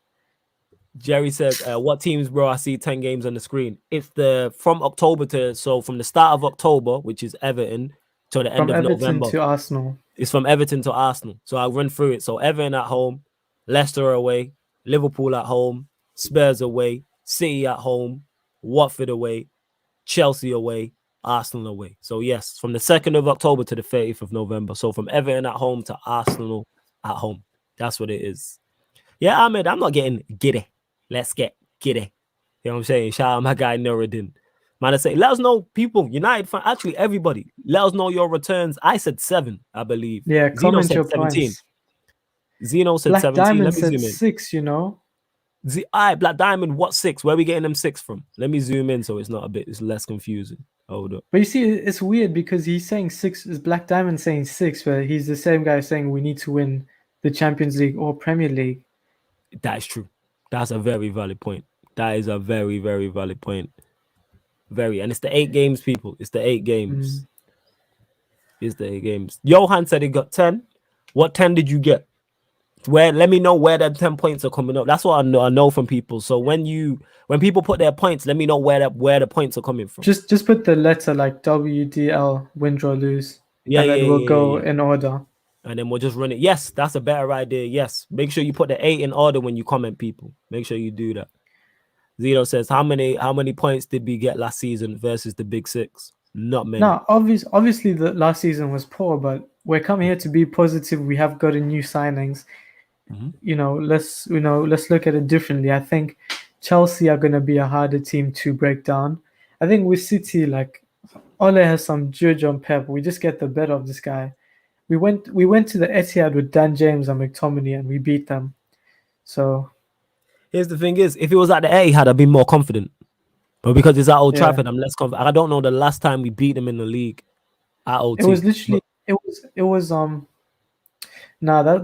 Jerry says, what teams, bro? I see 10 games on the screen. It's from October from the start of October, which is Everton, to the end From of Everton November. to Arsenal. It's from Everton to Arsenal. So I'll run through it. So Everton at home, Leicester away, Liverpool at home, Spurs away, City at home, Watford away, Chelsea away, Arsenal away. So yes, from the 2nd of October to the 30th of November. So from Everton at home to Arsenal at home. That's what it is. Yeah, Ahmed, I'm not getting giddy. Let's get giddy. You know what I'm saying? Shout out my guy Nuruddin. Man, I say, let us know, people, United fan, actually everybody, let us know your returns. I said 7, I believe. Yeah, Zeno comment said your 17. points. Zeno said Black 17. Diamond Let me said zoom in. 6, you know. Black Diamond, what 6? Where are we getting them 6 from? Let me zoom in so it's less confusing. Hold up. But you see, it's weird because he's saying 6, is Black Diamond saying 6, but he's the same guy saying we need to win the Champions League or Premier League. That is true. That's a very valid point. That is a very, very valid point. And it's the 8 games, people. It's the 8 games. It's the 8 games. Johan said he got 10. What 10 did you get? Let me know where them 10 points are coming up. That's what I know from people. So when people put their points, let me know where the points are coming from. Just put the letter like WDL, win, draw, lose. Yeah, and then we'll go in order. And then we'll just run it. Yes, that's a better idea. Yes. Make sure you put the 8 in order when you comment, people. Make sure you do that. Zeno says, how many points did we get last season versus the Big 6? Not many. No, obviously the last season was poor, but we're coming here to be positive. We have gotten new signings. You know, let's look at it differently. I think Chelsea are going to be a harder team to break down. I think with City, like Ole has some judge on Pep. We just get the better of this guy. We went to the Etihad with Dan James and McTominay and we beat them. So here's the thing is, if it was at the Etihad, I'd be more confident. But because it's at Old Trafford, I'm less confident. I don't know the last time we beat them in the league at OT. It was literally that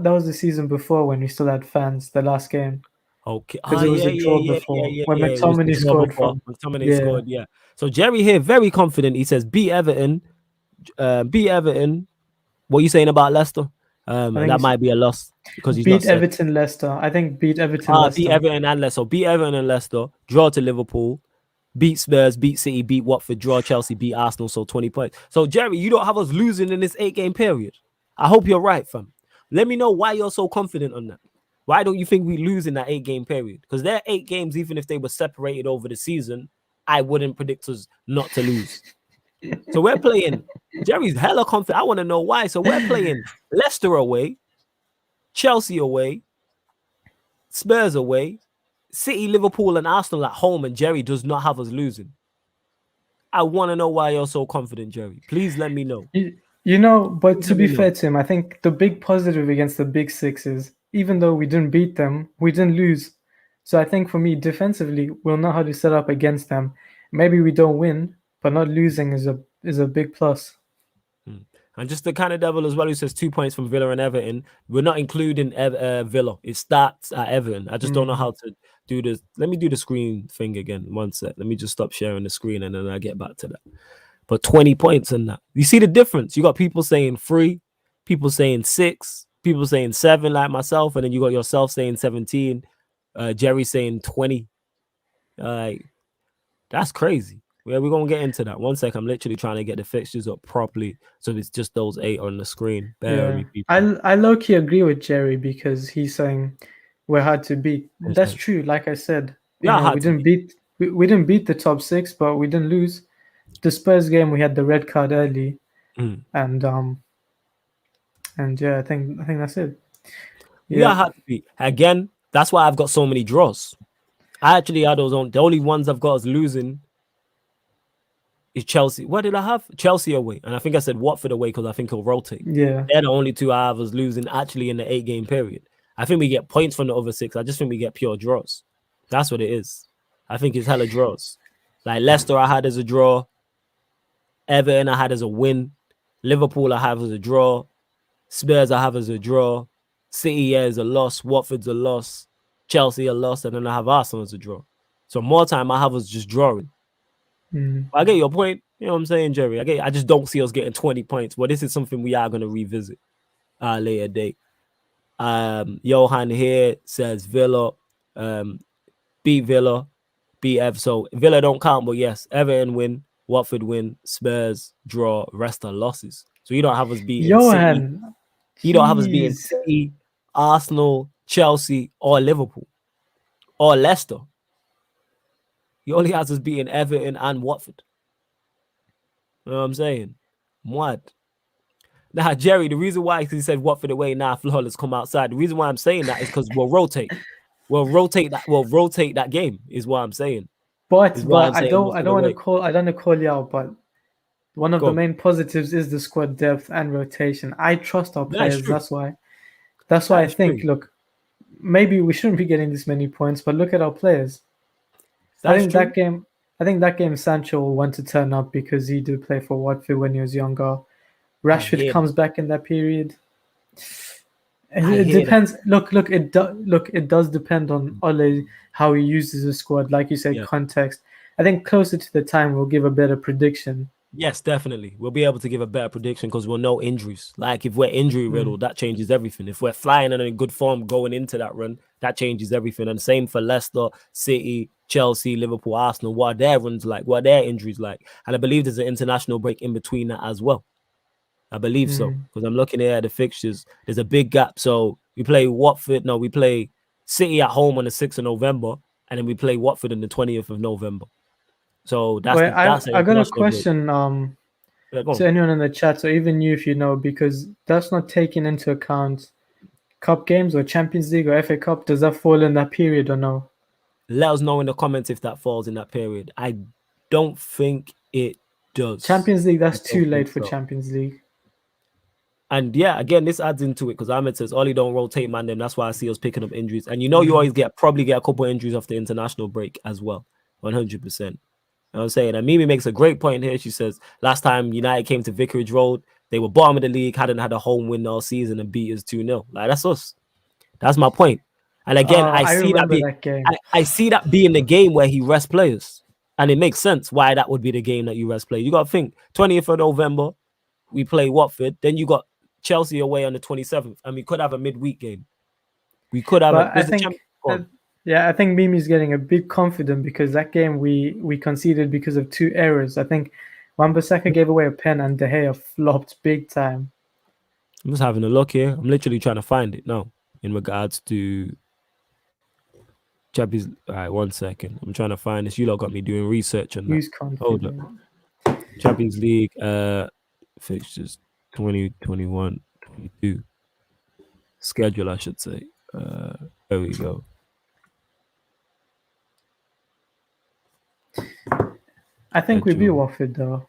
was the season before when we still had fans, the last game. Okay. Because it was a draw before. When McTominay scored from. McTominay scored, yeah. So Jerry here, very confident. He says, beat Everton. What are you saying about Leicester? That might be a loss because he's beat Everton, Leicester. I think beat Everton, Leicester. Beat Everton and Leicester. Beat Everton and Leicester. Draw to Liverpool. Beat Spurs. Beat City. Beat Watford. Draw Chelsea. Beat Arsenal. So 20 points. So Jerry, you don't have us losing in this 8-game period. I hope you're right, fam. Let me know why you're so confident on that. Why don't you think we lose in that 8-game period? Because they're 8 games, even if they were separated over the season, I wouldn't predict us not to lose. So we're playing. Jerry's hella confident. I want to know why. So we're playing Leicester away, Chelsea away, Spurs away, City, Liverpool, and Arsenal at home, and Jerry does not have us losing. I want to know why you're so confident, Jerry. Please let me know. You know, but to be fair to him, I think the big positive against the Big 6 is even though we didn't beat them, we didn't lose. So I think for me, defensively, we'll know how to set up against them. Maybe we don't win, but not losing is a big plus. And just the kind of devil as well who says 2 points from Villa and Everton. We're not including Villa. It starts at Everton. I just don't know how to do this. Let me do the screen thing again. One sec. Let me just stop sharing the screen and then I get back to that. But 20 points in that. You see the difference? You got people saying 3, people saying 6, people saying 7 like myself, and then you got yourself saying 17, Jerry saying 20. That's crazy. Yeah, we're going to get into that. One sec. I'm literally trying to get the fixtures up properly so it's just those 8 on the screen. Bear with me, people. I low-key agree with Jerry because he's saying we're hard to beat. That's true. Like I said, we didn't beat the top 6, but we didn't lose. The Spurs game, we had the red card early, and yeah, I think that's it. Yeah, we are hard to beat. Again, that's why I've got so many draws. I actually had the only ones I've got is losing is Chelsea. What did I have? Chelsea away. And I think I said Watford away because I think he'll rotate. Yeah. They're the only two I have us losing actually in the 8-game period. I think we get points from the other 6. I just think we get pure draws. That's what it is. I think it's hella draws. Like Leicester, I had as a draw. Everton, I had as a win. Liverpool, I have as a draw. Spurs, I have as a draw. City, yeah, is a loss. Watford's a loss. Chelsea, a loss. And then I have Arsenal as a draw. So more time, I have us just drawing. I get your point. You know what I'm saying, Jerry? I just don't see us getting 20 points. But this is something we are going to revisit later date. Johan here says Villa, beat Villa, beat Ev. So Villa don't count, but yes, Everton win, Watford win, Spurs draw, rest are losses. So you don't have us beating City. Johan, You don't have us beating City, Arsenal, Chelsea, or Liverpool, or Leicester. He only has us beating Everton and Watford. You know what I'm saying? What? Now, Jerry, the reason why he said Watford away now, flawless come outside. The reason why I'm saying that is because we'll rotate. We'll rotate that game, is what I'm saying. But I don't want to call you out, but one of the main positives is the squad depth and rotation. I trust our players. That's why I think, look, maybe we shouldn't be getting this many points, but look at our players. I think that game Sancho will want to turn up because he did play for Watford when he was younger. Rashford comes back in that period. It depends. Look, it does depend on Ole, how he uses the squad. Like you said, context. I think closer to the time we'll give a better prediction. Yes, definitely. We'll be able to give a better prediction because we'll know injuries. Like if we're injury riddled, that changes everything. If we're flying and in good form going into that run, that changes everything. And same for Leicester, City, Chelsea, Liverpool, Arsenal. What are their runs like? What are their injuries like? And I believe there's an international break in between that as well. I believe so because I'm looking here at the fixtures. There's a big gap. So we play we play City at home on the 6th of November, and then we play Watford on the 20th of November. So that's I got a question to anyone in the chat, or even you if you know, because that's not taking into account cup games or Champions League or FA Cup. Does that fall in that period or no? Let us know in the comments if that falls in that period. I don't think it does. Champions League, that's too late for Champions League. And yeah, again, this adds into it because Ahmed says Ollie don't rotate ManDem. That's why I see us picking up injuries. And you always probably get a couple of injuries off the international break as well. 100%. You know what I'm saying? And Mimi makes a great point here. She says last time United came to Vicarage Road, they were bottom of the league, hadn't had a home win all season and beat us 2-0. Like that's us. That's my point. And again, I see that being the game where he rests players. And it makes sense why that would be the game that you rest players. You got to think 20th of November, we play Watford. Then you got Chelsea away on the 27th, and we could have a midweek game. We could have. I think Mimi's getting a bit confident because that game we conceded because of 2 errors. I think Wan-Bissaka gave away a pen and De Gea flopped big time. I'm just having a look here. I'm literally trying to find it now in regards to Champions. All right, 1 second. I'm trying to find this. You lot got me doing research on that. Hold up. Champions League fixtures 2021, 22 schedule, I should say. There we go. I think we beat Watford though.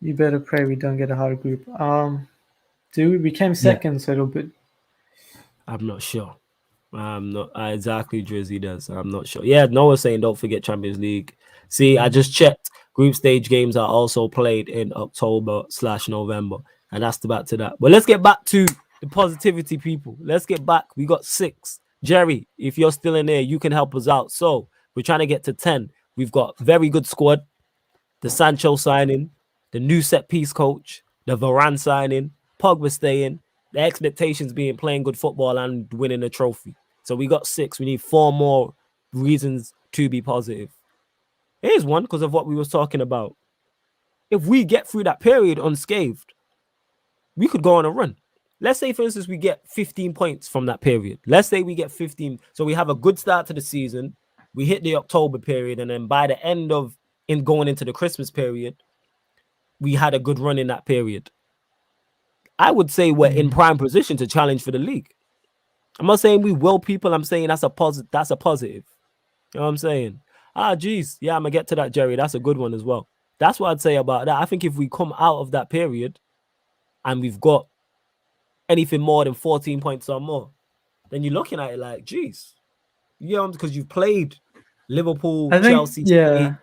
You better pray we don't get a hard group. We came second, so it'll be. I'm not sure. I'm not exactly. Drizzy does. I'm not sure. Yeah, Noah's saying don't forget Champions League. See, I just checked. Group stage games are also played in October/November, and that's about to that. But let's get back to the positivity, people. Let's get back. We got 6. Jerry, if you're still in there, you can help us out. So we're trying to get to 10. We've got very good squad. The Sancho signing, the new set piece coach, the Varane signing, Pogba staying, the expectations being playing good football and winning a trophy. So we got 6. We need 4 more reasons to be positive. Here's one because of what we was talking about. If we get through that period unscathed, we could go on a run. Let's say, for instance, we get 15 points from that period. Let's say we get 15. So we have a good start to the season. We hit the October period. And then by the end of going into the Christmas period, we had a good run in that period. I would say we're in prime position to challenge for the league. I'm not saying we will, people. I'm saying that's a positive. You know what I'm saying? Geez. Yeah, I'm going to get to that, Jerry. That's a good one as well. That's what I'd say about that. I think if we come out of that period and we've got anything more than 14 points or more, then you're looking at it like, geez, you know, because you've played Liverpool, I think, Chelsea, yeah, City.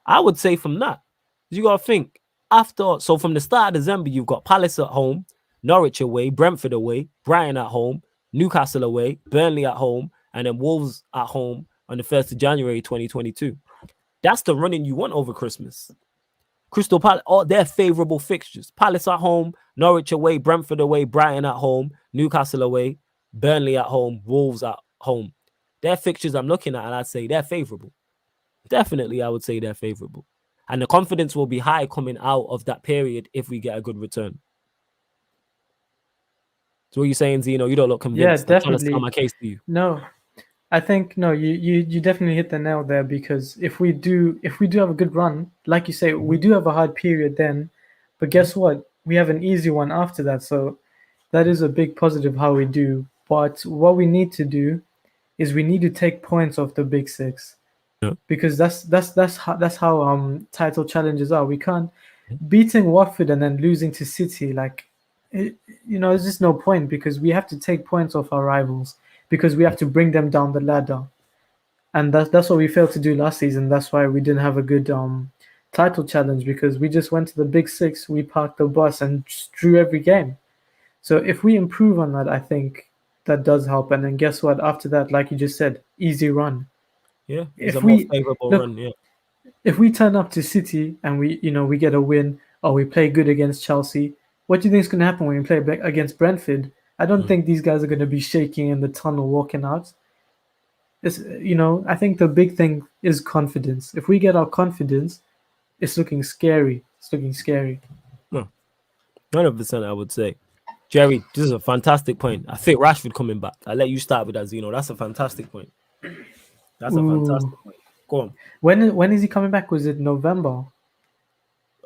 I would say from that, you got to think after. So from the start of December, you've got Palace at home, Norwich away, Brentford away, Brighton at home, Newcastle away, Burnley at home, and then Wolves at home on the 1st of January 2022. That's the running you want over Christmas. Crystal Palace, all their favorable fixtures. Palace at home, Norwich away, Brentford away, Brighton at home, Newcastle away, Burnley at home, Wolves at home. Their fixtures I'm looking at, and I'd say they're favorable. Definitely, I would say they're favorable. And the confidence will be high coming out of that period if we get a good return. So what you're saying, Zeno, you don't look yeah, convinced. I'm trying to sell definitely. my case to you. No, I think no, you definitely hit the nail there because if we do have a good run, like you say, we do have a hard period then, but guess what? We have an easy one after that. So that is a big positive how we do. But what we need to do is we need to take points off the big six Yeah. because that's how title challenges are. We can't beating Watford and then losing to City like there's just no point because we have to take points off our rivals because we have to bring them down the ladder, and that's what we failed to do last season. That's why we didn't have a good title challenge because we just went to the big six, we parked the bus and just drew every game. So if we improve on that, I think that does help. And then guess what? After that, like you just said, easy run. Yeah, it's a If more we favorable look, run. Yeah. if we turn up to City and we get a win or we play good against Chelsea, what do you think is going to happen when we play against Brentford? I don't think these guys are going to be shaking in the tunnel walking out. I think the big thing is confidence. If we get our confidence, it's looking scary. It's looking scary. No, 100%, I would say. Jerry, this is a fantastic point. I think Rashford coming back. I'll let you start with that, Zeno. That's a fantastic point. That's a Ooh. fantastic point. Go on. When is he coming back? Was it November?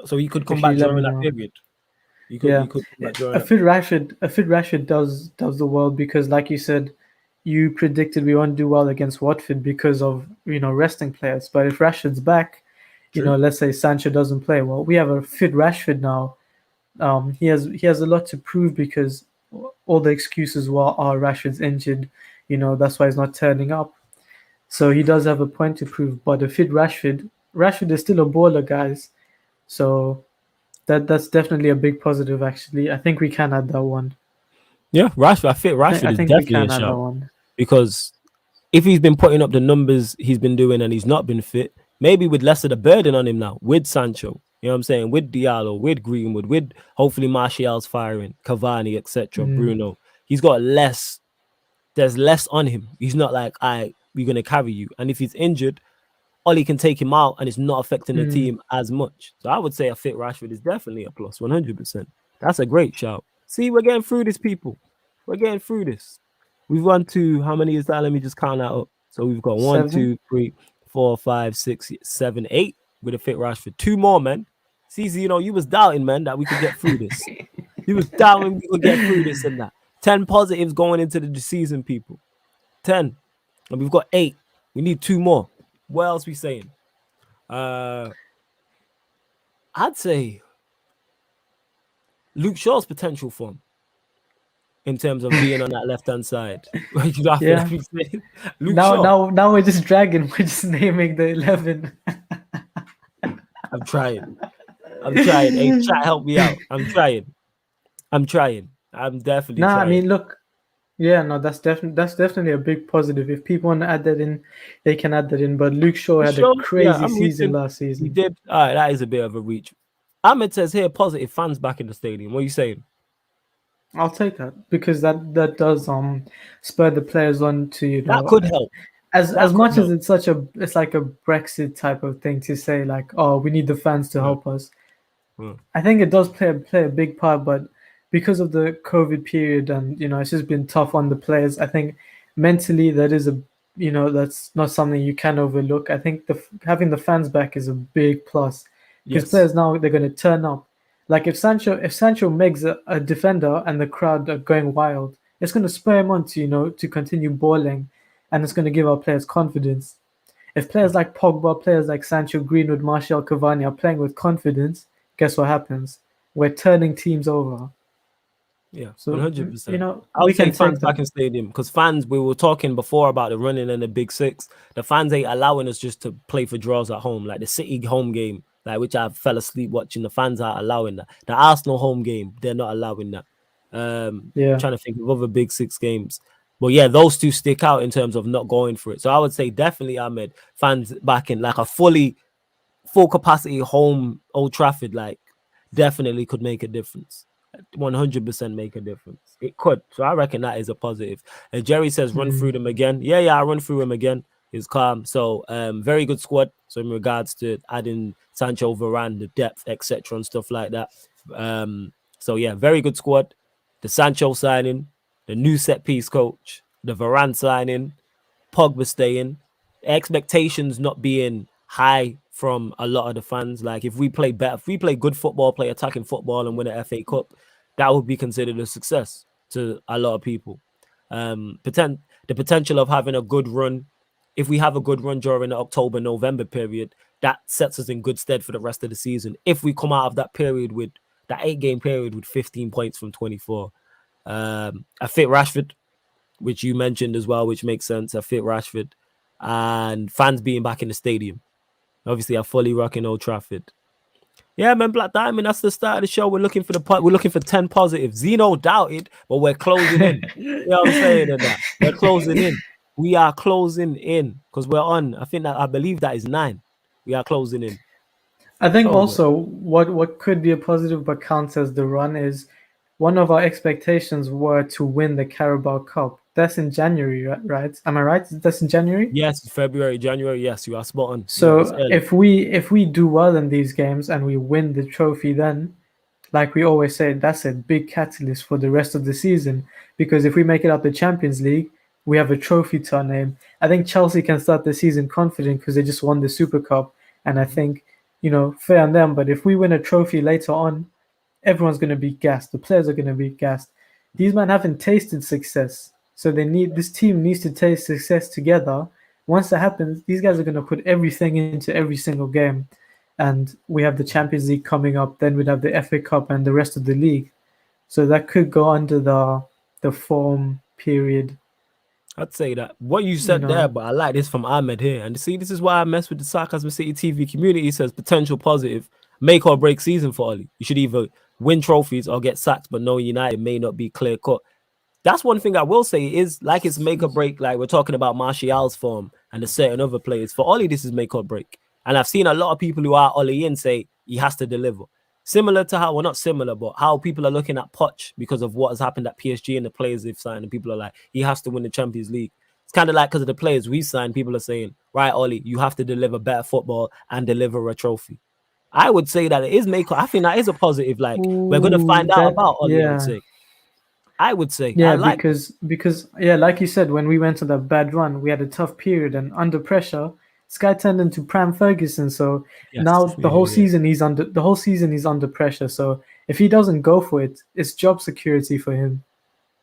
So he could come If you back let me during that know. period. He Yeah, could come back during a that fit period. Rashford does the world because, like you said, you predicted we won't do well against Watford because of resting players. But if Rashford's back, True. let's say Sancho doesn't play well, we have a fit Rashford now. He has a lot to prove because all the excuses are Rashford's injured. That's why he's not turning up. So he does have a point to prove. But a fit Rashford is still a baller, guys. So that's definitely a big positive. Actually, I think we can add that one. Yeah, Rashford. I think I think Rashford I is think we definitely a can add that shout one. because if he's been putting up the numbers he's been doing and he's not been fit, maybe with less of the burden on him now, with Sancho, you know what I'm saying, with Diallo, with Greenwood, with hopefully Martial's firing, Cavani, etc., Mm, Bruno, he's got less. There's less on him. He's not like, we're gonna carry you. And if he's injured, Ollie can take him out and it's not affecting the mm. team as much. So I would say a fit Rashford is definitely a plus, 100%. That's a great shout. See, we're getting through this, people. We're getting through this. We've run to, how many is that? Let me just count that up. So we've got 1, Seven. 2, 3, 4, 5, 6, 7, 8 with a fit Rashford. 2 more, man. See, you was doubting, man, that we could get through this. You was doubting we could get through this and that. 10 positives going into the season, people. 10. And we've got 8. We need 2 more. What else we saying? I'd say Luke Shaw's potential form in terms of being on that left hand side. You laughing at Yeah. me saying Luke Now, Shaw. now, now we're just dragging. We're just naming the 11. I'm trying. I'm trying. Hey, chat, help me out. I'm trying. I'm definitely Nah, I trying. mean, look. Yeah, no, that's definitely a big positive. If people want to add that in, they can add that in. But Luke Shaw had a Shaw, yeah, crazy I'm season reaching. last He season. did. All right, that is a bit of a reach. Ahmed says here, positive fans back in the stadium. What are you saying? I'll take that because that does spur the players on to That could help. as That could much as help. it's like a Brexit type of thing to say like, oh, we need the fans to Yeah. help us. Yeah. I think it does play a big part, but because of the COVID period and it's just been tough on the players. I think mentally that is that's not something you can overlook. I think having the fans back is a big plus because Yes. players now they're going to turn up. Like if Sancho makes a defender and the crowd are going wild, it's going to spur him on to to continue balling, and it's going to give our players confidence. If players like Pogba, players like Sancho, Greenwood, Martial, Cavani are playing with confidence, guess what happens? We're turning teams over. Yeah, So, you 100%. know, I we would say can fans take back that. in stadium because fans. We were talking before about the running and the big six. The fans ain't allowing us just to play for draws at home, like the City home game, like which I fell asleep watching. The fans are allowing that. The Arsenal home game, they're not allowing that. Yeah. Trying to think of other big six games, but yeah, those two stick out in terms of not going for it. So I would say definitely Ahmed fans back in like a full capacity home Old Trafford, like definitely could make a difference. 100% make a difference. It could. So I reckon that is a positive. And Jerry says run through Mm. them again. Yeah, I run through him again. He's calm. So very good squad. So in regards to adding Sancho, Varane, the depth, etc. and stuff like that. So yeah, very good squad. The Sancho signing, the new set piece coach, the Varane signing, Pogba staying, expectations not being high from a lot of the fans. Like if we play better, if we play good football, play attacking football, and win an FA Cup, that would be considered a success to a lot of people. The potential of having a good run, if we have a good run during the October November period, that sets us in good stead for the rest of the season. If we come out of that period with that 8 game period with 15 points from 24, I fit Rashford, which you mentioned as well, which makes sense. I fit Rashford and fans being back in the stadium. Obviously, I fully rocking Old Trafford. Yeah, man, Black Diamond. That's the start of the show. We're looking for we're looking for 10 positives. Zeno doubted, but we're closing in. You know what I'm saying? And that we're closing in. We are closing in because we're on. I believe that is 9. We are closing in. I think Told you. also what could be a positive but counts as the run is one of our expectations were to win the Carabao Cup. That's in January, right? Am I right? That's in January. Yes, February, January. Yes, you are spot on. Yeah, it's So early. if we do well in these games and we win the trophy, then like we always say, that's a big catalyst for the rest of the season. Because if we make it out the Champions League, we have a trophy to our name. I think Chelsea can start the season confident because they just won the Super Cup, and I think fair on them. But if we win a trophy later on, everyone's going to be gassed. The players are going to be gassed. These men haven't tasted success, so this team needs to taste success together. Once that happens, these guys are going to put everything into every single game, and we have the Champions League coming up. Then we'd have the FA Cup and the rest of the league. So that could go under the form period. I'd say that what you You said there, know. but I like this from Ahmed here. And see, this is why I mess with the Sarcasm City TV community. He says potential positive, make or break season for Oli. You should either win trophies or get sacked, but no United may not be clear cut. That's one thing I will say is like it's make or break. Like we're talking about Martial's form and the certain other players. For Oli, this is make or break. And I've seen a lot of people who are Oli in say he has to deliver. Similar to how, well, not similar, but how people are looking at Poch because of what has happened at PSG and the players they've signed. And people are like, he has to win the Champions League. It's kind of like because of the players we signed, people are saying, right, Oli, you have to deliver better football and deliver a trophy. I would say that it is make. I think that is a positive. Like we're gonna Ooh, find out that about Oli. yeah. I would say I Yeah, like that. because yeah, like you said, when we went on that bad run, we had a tough period, and under pressure, this guy turned into Pram Ferguson. So now Yes, yeah. the whole season he's under pressure. So if he doesn't go for it, it's job security for him.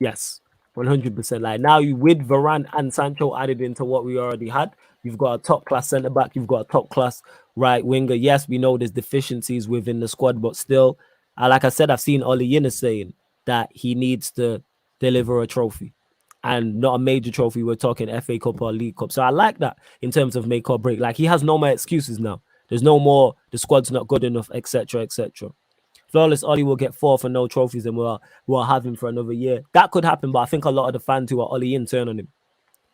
Yes, 100%. Like now, you with Varane and Sancho added into what we already had, you've got a top class centre back, you've got a top class right winger. Yes, we know there's deficiencies within the squad, but still, like I said, I've seen Oli Yinner saying that he needs to deliver a trophy and not a major trophy. We're talking FA Cup or League Cup. So I like that in terms of make or break. Like he has no more excuses now. There's no more the squad's not good enough, etc., etc. Flawless Ollie will get 4 for no trophies and we'll have him for another year. That could happen, but I think a lot of the fans who are Ollie in turn on him.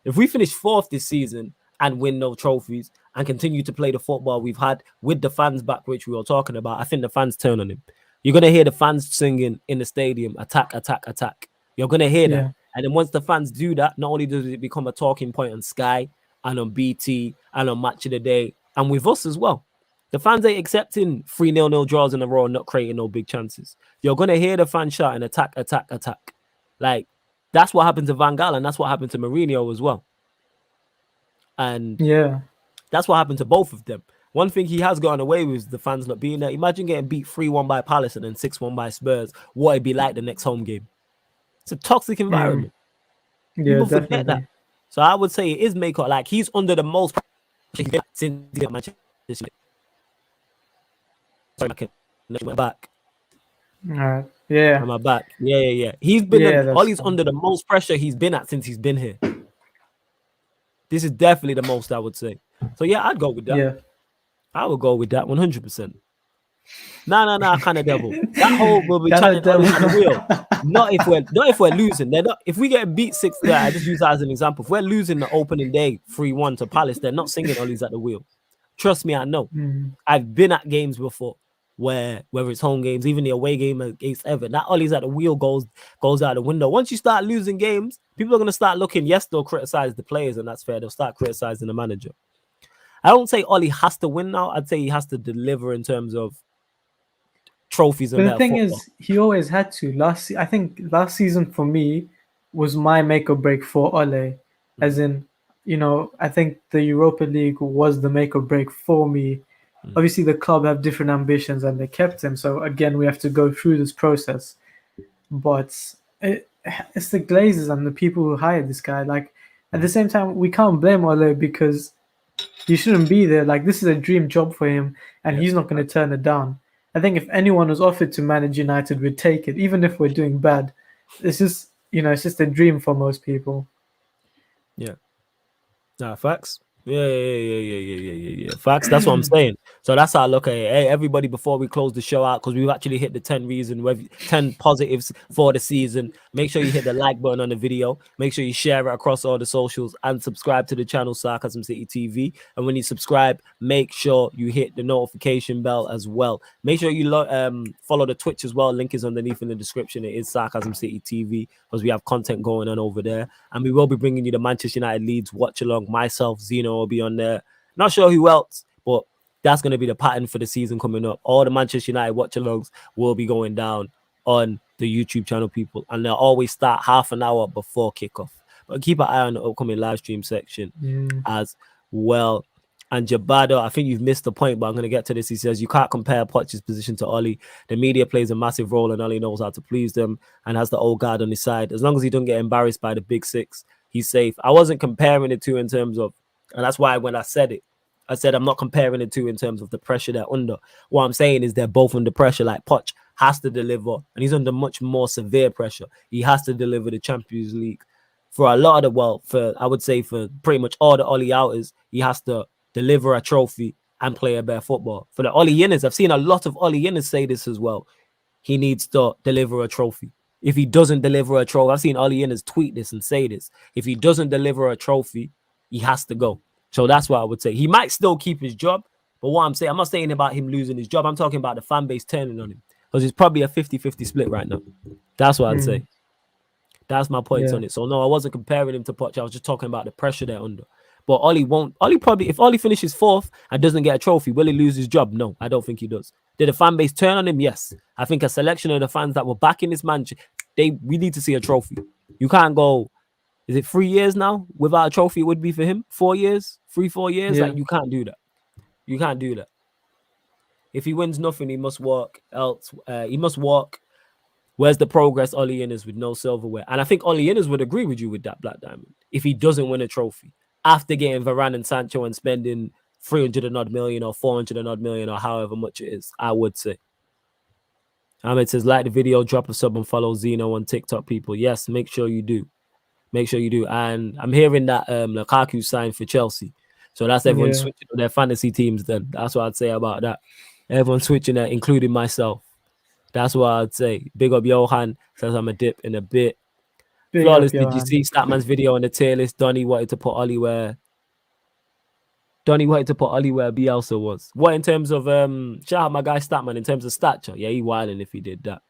If we finish 4th this season and win no trophies and continue to play the football we've had with the fans back, which we were talking about, I think the fans turn on him. You're going to hear the fans singing in the stadium, attack, attack, attack. You're going to hear that. Yeah, And then once the fans do that, not only does it become a talking point on Sky and on BT and on Match of the Day and with us as well. The fans ain't accepting 3-0 draws in a row and not creating no big chances. You're going to hear the fans shouting attack, attack, attack. Like, that's what happened to Van Gaal and that's what happened to Mourinho as well. And yeah, that's what happened to both of them. One thing he has gone away with is the fans not being there. Imagine getting beat 3-1 by Palace and then 6-1 by Spurs. What it'd be like the next home game. It's a toxic mm, environment. yeah, People forget that. definitely. So I would say it is make or like he's under the most since he got Manchester United. Sorry, I went back. All right. Yeah. Am I back? Yeah. He's been Yeah, that's Ollie's fine. under the most pressure he's been at since he's been here. This is definitely the most, I would say. So yeah, I'd go with that. Yeah. I would go with that 100%. Nah, kind of devil. That whole will be Kinda chanting Ollie's at the devil. wheel. Not if we're losing. They're not. If we get beat 6, I just use that as an example. If we're losing the opening day 3-1 to Palace, they're not singing Ollie's at the wheel. Trust me, I know. I've been at games before where whether it's home games, even the away game against Everton, that Ollie's at the wheel goes out the window. Once you start losing games, people are gonna start looking. Yes, they'll criticize the players, and that's fair. They'll start criticizing the manager. I don't say Ollie has to win now. I'd say he has to deliver in terms of trophies and But the better thing football. is, he always had to. I think last season for me was my make or break for Ole. As in, I think the Europa League was the make or break for me. Obviously, the club have different ambitions and they kept him. So again, we have to go through this process. But it's the Glazers and the people who hired this guy. Like, at the same time, we can't blame Ole because he shouldn't be there. Like, this is a dream job for him, and he's not going to turn it down. I think if anyone was offered to manage United, we'd take it, even if we're doing bad. It's just, it's just a dream for most people. Yeah. Nah, facts. Yeah. Facts. That's what I'm saying. So that's how I look at it. Hey, everybody, before we close the show out, because we've actually hit the 10 positives for the season. Make sure you hit the like button on the video. Make sure you share it across all the socials and subscribe to the channel Sarcasm City TV. And when you subscribe, make sure you hit the notification bell as well. Make sure you follow the Twitch as well. Link is underneath in the description. It is Sarcasm City TV because we have content going on over there. And we will be bringing you the Manchester United Leeds watch along. Myself, Zeno will be on there. Not sure who else, but that's going to be the pattern for the season coming up. All the Manchester United watch alongs will be going down on the YouTube channel, people. And they'll always start half an hour before kickoff. But keep an eye on the upcoming live stream section as well. And Jabado, I think you've missed the point, but I'm going to get to this. He says, you can't compare Poch's position to Ollie. The media plays a massive role and Ollie knows how to please them and has the old guard on his side. As long as he don't get embarrassed by the big 6, he's safe. I wasn't comparing the two in terms of, and that's why when I said it, I said I'm not comparing the two in terms of the pressure they're under. What I'm saying is they're both under pressure. Like Poch has to deliver, and he's under much more severe pressure. He has to deliver the Champions League. For a lot of I would say for pretty much all the Ollie outers, he has to deliver a trophy and play a better football. For the Ollie Yinners, I've seen a lot of Ollie Yinners say this as well. He needs to deliver a trophy. If he doesn't deliver a trophy, I've seen Ollie Yinners tweet this and say this. If he doesn't deliver a trophy, he has to go. So that's what I would say. He might still keep his job, but what I'm saying, I'm not saying about him losing his job. I'm talking about the fan base turning on him because it's probably a 50-50 split right now. That's what I'd say. That's my points on it. So no, I wasn't comparing him to Poch. I was just talking about the pressure they're under. But Ollie probably, if Ollie finishes 4th and doesn't get a trophy, will he lose his job? No, I don't think he does. Did the fan base turn on him? Yes. I think a selection of the fans that were backing this man, we need to see a trophy. You can't go, is it 3 years now without a trophy? It would be for him 4 years, 3-4 years. Yeah. Like you can't do that. You can't do that. If he wins nothing, he must walk else. He must walk. Where's the progress, Ollie Yinners, with no silverware? And I think Ollie Yinners would agree with you with that, Black Diamond, if he doesn't win a trophy after getting Varane and Sancho and spending 300 and odd million or 400 and odd million or however much it is, I would say. Ahmed says, like the video, drop a sub and follow Zeno on TikTok, people. Yes, make sure you do. Make sure you do. And I'm hearing that Lukaku signed for Chelsea. So that's everyone switching to their fantasy teams then. That's what I'd say about that. Everyone switching there, including myself. That's what I'd say. Big up Johan. Says I'm a dip in a bit. Big Flawless, up, did you see Statman's video on the tier list? Donny wanted to put Ollie where Bielsa was. What in terms of shout out my guy Statman in terms of stature? Yeah, he wilding if he did that.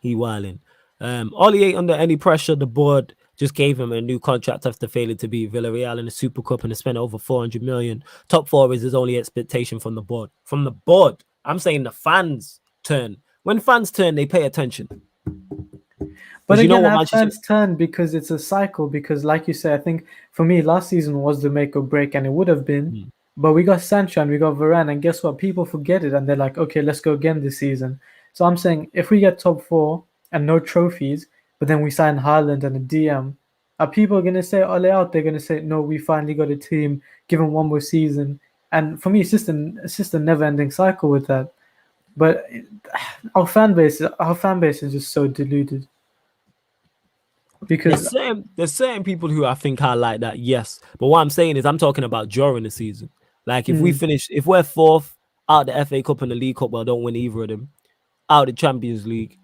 He wilding. Ollie ain't under any pressure. The board just gave him a new contract after failing to beat Villarreal in the Super Cup and to spend over 400 million. Top 4 is his only expectation from the board. From the board, I'm saying the fans turn. When fans turn, they pay attention. But again, our fans turn because it's a cycle. Because, like you said, I think for me, last season was the make or break, and it would have been. But we got Sancho and we got Varane, and guess what? People forget it, and they're like, okay, let's go again this season. So I'm saying if we get top 4 and no trophies, but then we sign Haaland and a DM, Are people going to say Ole out? They're going to say, no, we finally got a team, give him one more season. And for me, it's just a never-ending cycle with that. But our fan base is just so deluded. Because there's certain people who I think are like that, yes. But what I'm saying is I'm talking about during the season. Like if we're fourth out the FA Cup and the League Cup, well, don't win either of them. Out the Champions League,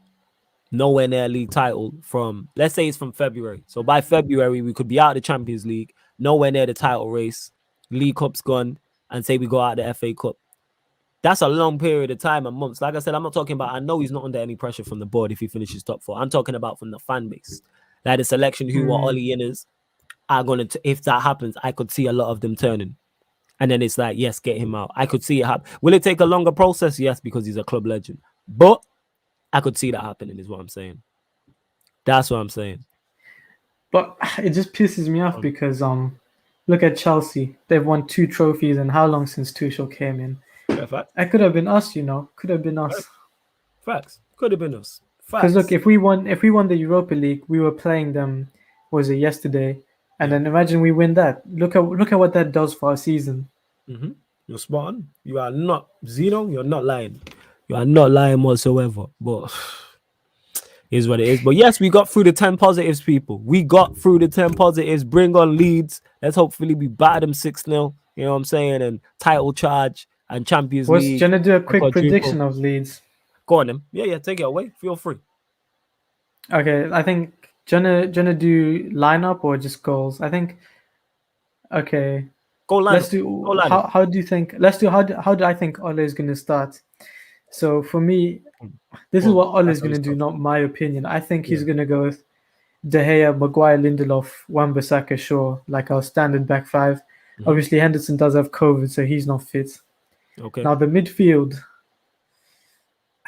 nowhere near league title from, let's say it's from February. So by February, we could be out of the Champions League, nowhere near the title race, League Cup's gone, and say we go out the FA Cup. That's a long period of time and months. Like I said, I'm not talking about, I know he's not under any pressure from the board if he finishes top four. I'm talking about from the fan base. Like the selection who are Ollie inners are going to, if that happens, I could see a lot of them turning. And then it's like, yes, get him out. I could see it happen. Will it take a longer process? Yes, because he's a club legend. But I could see that happening is what I'm saying. That's what I'm saying. But it just pisses me off because look at Chelsea. They've won 2 trophies, and how long since Tuchel came in? Yeah, it could have been us, Could have been us. Facts. Could have been us. Because look, if we won the Europa League, we were playing them. Was it yesterday? And then imagine we win that. Look at what that does for our season. Mm-hmm. You're spot on. You are not Zeno. You're not lying. You are not lying whatsoever. But is what it is. But yes, we got through the 10 positives, people. We got through the 10 positives. Bring on Leeds. Let's hopefully be batter them 6-0. You know what I'm saying? And title charge and Champions League. Gonna do a quick prediction of Leeds. Go on, then. Yeah. Take it away. Feel free. Okay, I think. Gonna do lineup or just goals? I think. Okay. Go lineup. Let's do. Go lineup. How do you think? Let's do. How do I think Ole is gonna start? So for me, this is what Ole is gonna do. Not my opinion. I think he's gonna go with De Gea, Maguire, Lindelof, Wan-Bissaka, Shaw, like our standard back 5. Mm-hmm. Obviously, Henderson does have COVID, so he's not fit. Okay. Now the midfield.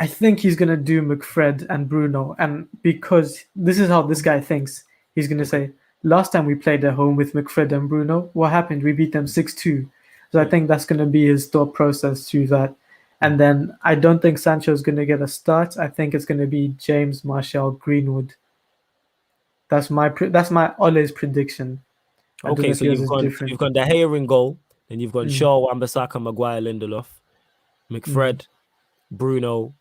I think he's going to do McFred and Bruno. And because this is how this guy thinks, he's going to say, last time we played at home with McFred and Bruno, what happened? We beat them 6-2. So I think that's going to be his thought process through that. And then I don't think Sancho's going to get a start. I think it's going to be James, Martial, Greenwood. That's my Ole's prediction. Okay, so you've got De Gea in goal. Then you've got Shaw, Wan-Bissaka, Maguire, Lindelof, McFred, Bruno,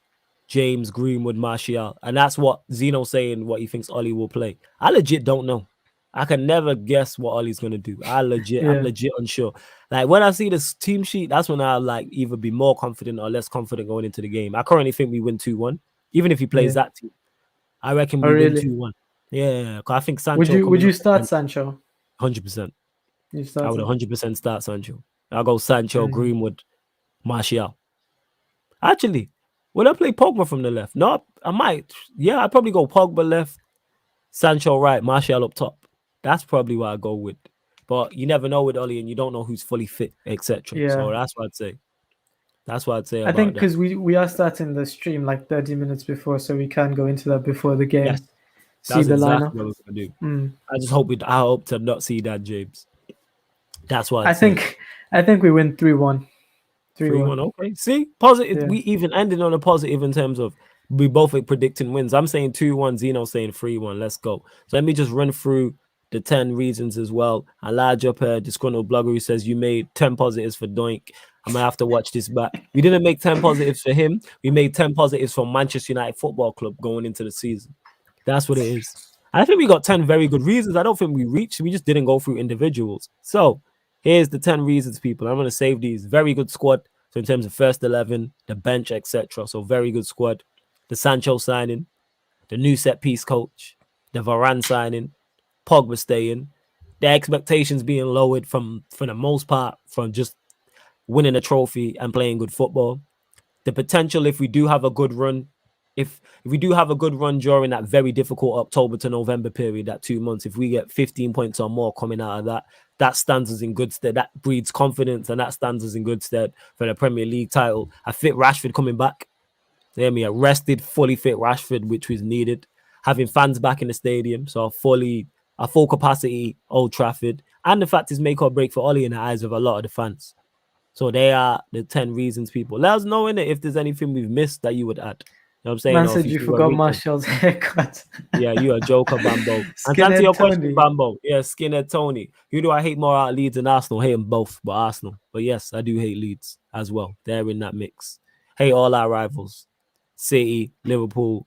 James, Greenwood, Martial. And that's what Zeno's saying, what he thinks Ole will play. I legit don't know. I can never guess what Ole's going to do. I'm legit unsure. Like when I see this team sheet, that's when I'll like either be more confident or less confident going into the game. I currently think we win 2-1. Even if he plays that team. I reckon we win 2-1. Yeah, because I think Sancho... Would you start Sancho? 100%. I would 100% start Sancho. I'll go Sancho, Greenwood, Martial. Actually... will I play Pogba from the left? No, I might. Yeah, I'd probably go Pogba left, Sancho right, Martial up top. That's probably what I go with. But you never know with Ole, and you don't know who's fully fit, etc. Yeah. So that's what I'd say. That's what I'd say. I think because we are starting the stream like 30 minutes before, so we can go into that before the game. Yes. See that's the exactly lineup. what we're gonna do. I just hope I hope to not see that, James. That's what I think we win 3-1. 3-1. Okay. See, positive. Yeah. We even ended on a positive in terms of we both are predicting wins. I'm saying 2-1. Zeno's saying 3-1. Let's go. So let me just run through the 10 reasons as well. I large up a disgruntled blogger who says you made 10 positives for Doink. I'm gonna have to watch this back. We didn't make 10 positives for him. We made 10 positives for Manchester United Football Club going into the season. That's what it is. I think we got 10 very good reasons. I don't think we reached. We just didn't go through individuals. So here's the 10 reasons, people. I'm going to save these. Very good squad. So in terms of first 11, the bench, etc. So very good squad. The Sancho signing, the new set piece coach, the Varane signing, Pogba staying, the expectations being lowered for the most part from just winning a trophy and playing good football. The potential if we do have a good run, if we do have a good run during that very difficult October to November period, that 2 months, if we get 15 points or more coming out of that, that stands us in good stead. That breeds confidence and that stands us in good stead for the Premier League title. A fit Rashford coming back. Hear me, a rested, fully fit Rashford, which was needed. Having fans back in the stadium, so a full capacity Old Trafford. And the fact is make or break for Ole in the eyes of a lot of the fans. So they are the 10 reasons, people. Let us know in it if there's anything we've missed that you would add. what I'm saying? Man Or if said you you see what forgot reaching. Marshall's haircut. Yeah, you a joker, Bambo. And to answer Skinhead your question, Tony. Bambo, yeah, Skinhead Tony. Who do I hate more out of Leeds and Arsenal? Hate them both, but Arsenal. But yes, I do hate Leeds as well. They're in that mix. Hate all our rivals. City, Liverpool,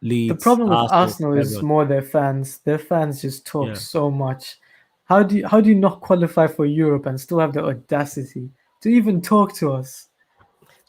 The Leeds, problem with Arsenal, Arsenal is everyone. more their fans. Their fans just talk Yeah. so much. How do you not qualify for Europe and still have the audacity to even talk to us?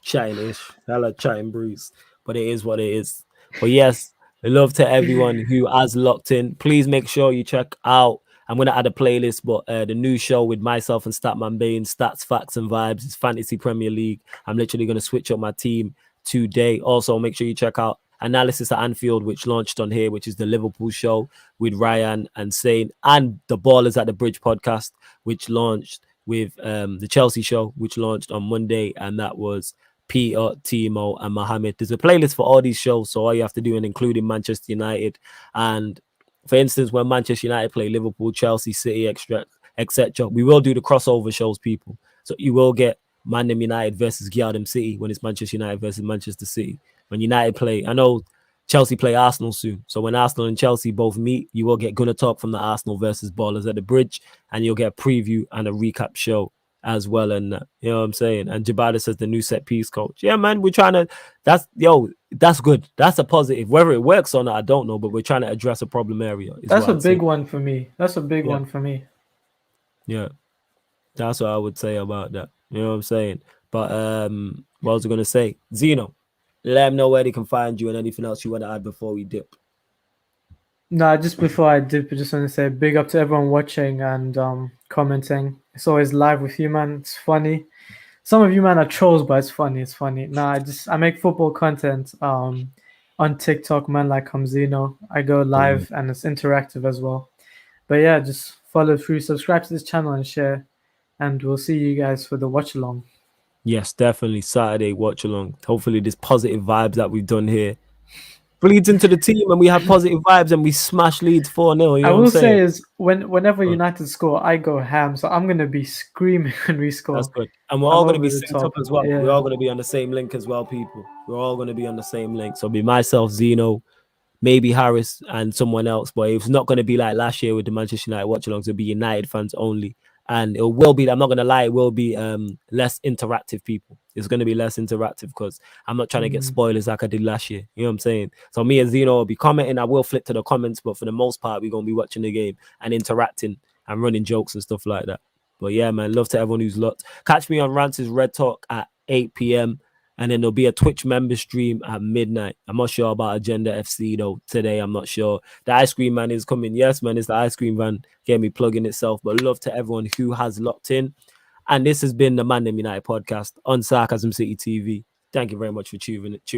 Chatting-ish. I like chatting breeze. But it is what it is. But yes, love to everyone who has locked in. Please make sure you check out. I'm gonna add a playlist, but the new show with myself and Statman Bain, Stats, Facts, and Vibes is Fantasy Premier League. I'm literally gonna switch up my team today. Also, make sure you check out Analysis at Anfield, which launched on here, which is the Liverpool show with Ryan and Saint, and the Ballers at the Bridge podcast, which launched with the Chelsea show, which launched on Monday, and that was Peter, Timo, and Mohammed. There's a playlist for all these shows, so all you have to do, and including Manchester United. And for instance, when Manchester United play Liverpool, Chelsea, City, etc., we will do the crossover shows, people. So you will get ManDem United versus Gyardem City when it's Manchester United versus Manchester City. When United play, I know Chelsea play Arsenal soon. So when Arsenal and Chelsea both meet, you will get Gunnar Talk from the Arsenal versus Ballers at the Bridge, and you'll get a preview and a recap show as well. And you know what I'm saying? And Jabada says the new set piece coach. Yeah, man, we're trying to, that's good. That's a positive. Whether it works or not, I don't know, but we're trying to address a problem area. That's a big one for me. That's a big Yeah. one for me. Yeah. That's what I would say about that. You know what I'm saying? But what was I gonna say? Zeno, let them know where they can find you and anything else you want to add before we dip. Nah, just before I dip, I just want to say big up to everyone watching and commenting. It's always live with you, man. It's funny. Some of you, man, are trolls, but it's funny. It's funny. Nah, I make football content on TikTok, man, like Hamzino. I go live and it's interactive as well. But yeah, just follow through, subscribe to this channel and share. And we'll see you guys for the watch along. Yes, definitely Saturday watch along. Hopefully, this positive vibes that we've done here bleeds into the team, and we have positive vibes, and we smash Leeds 4-0. You I know what I'm will say saying? is whenever United score, I go ham. So I'm gonna be screaming when we score. That's good. And we're I'm all going to be over the synced up top. as well. Yeah. We're all going to be on the same link as well, people. We're all going to be on the same link. So be myself, Zeno, maybe Harris, and someone else. But it's not going to be like last year with the Manchester United watch alongs. It'll be United fans only. And it will be, I'm not going to lie, it will be less interactive, people. It's going to be less interactive because I'm not trying to get spoilers like I did last year. You know what I'm saying? So me and Zeno will be commenting. I will flip to the comments, but for the most part, we're going to be watching the game and interacting and running jokes and stuff like that. But yeah, man, love to everyone who's looked. Catch me on Rance's Red Talk at 8 p.m. And then there'll be a Twitch member stream at midnight. I'm not sure about Agenda FC though. Today, I'm not sure. The ice cream man is coming. Yes, man, it's the ice cream van. Get me plugging itself. But love to everyone who has locked in. And this has been the ManDem United podcast on Sarcasm City TV. Thank you very much for tuning in.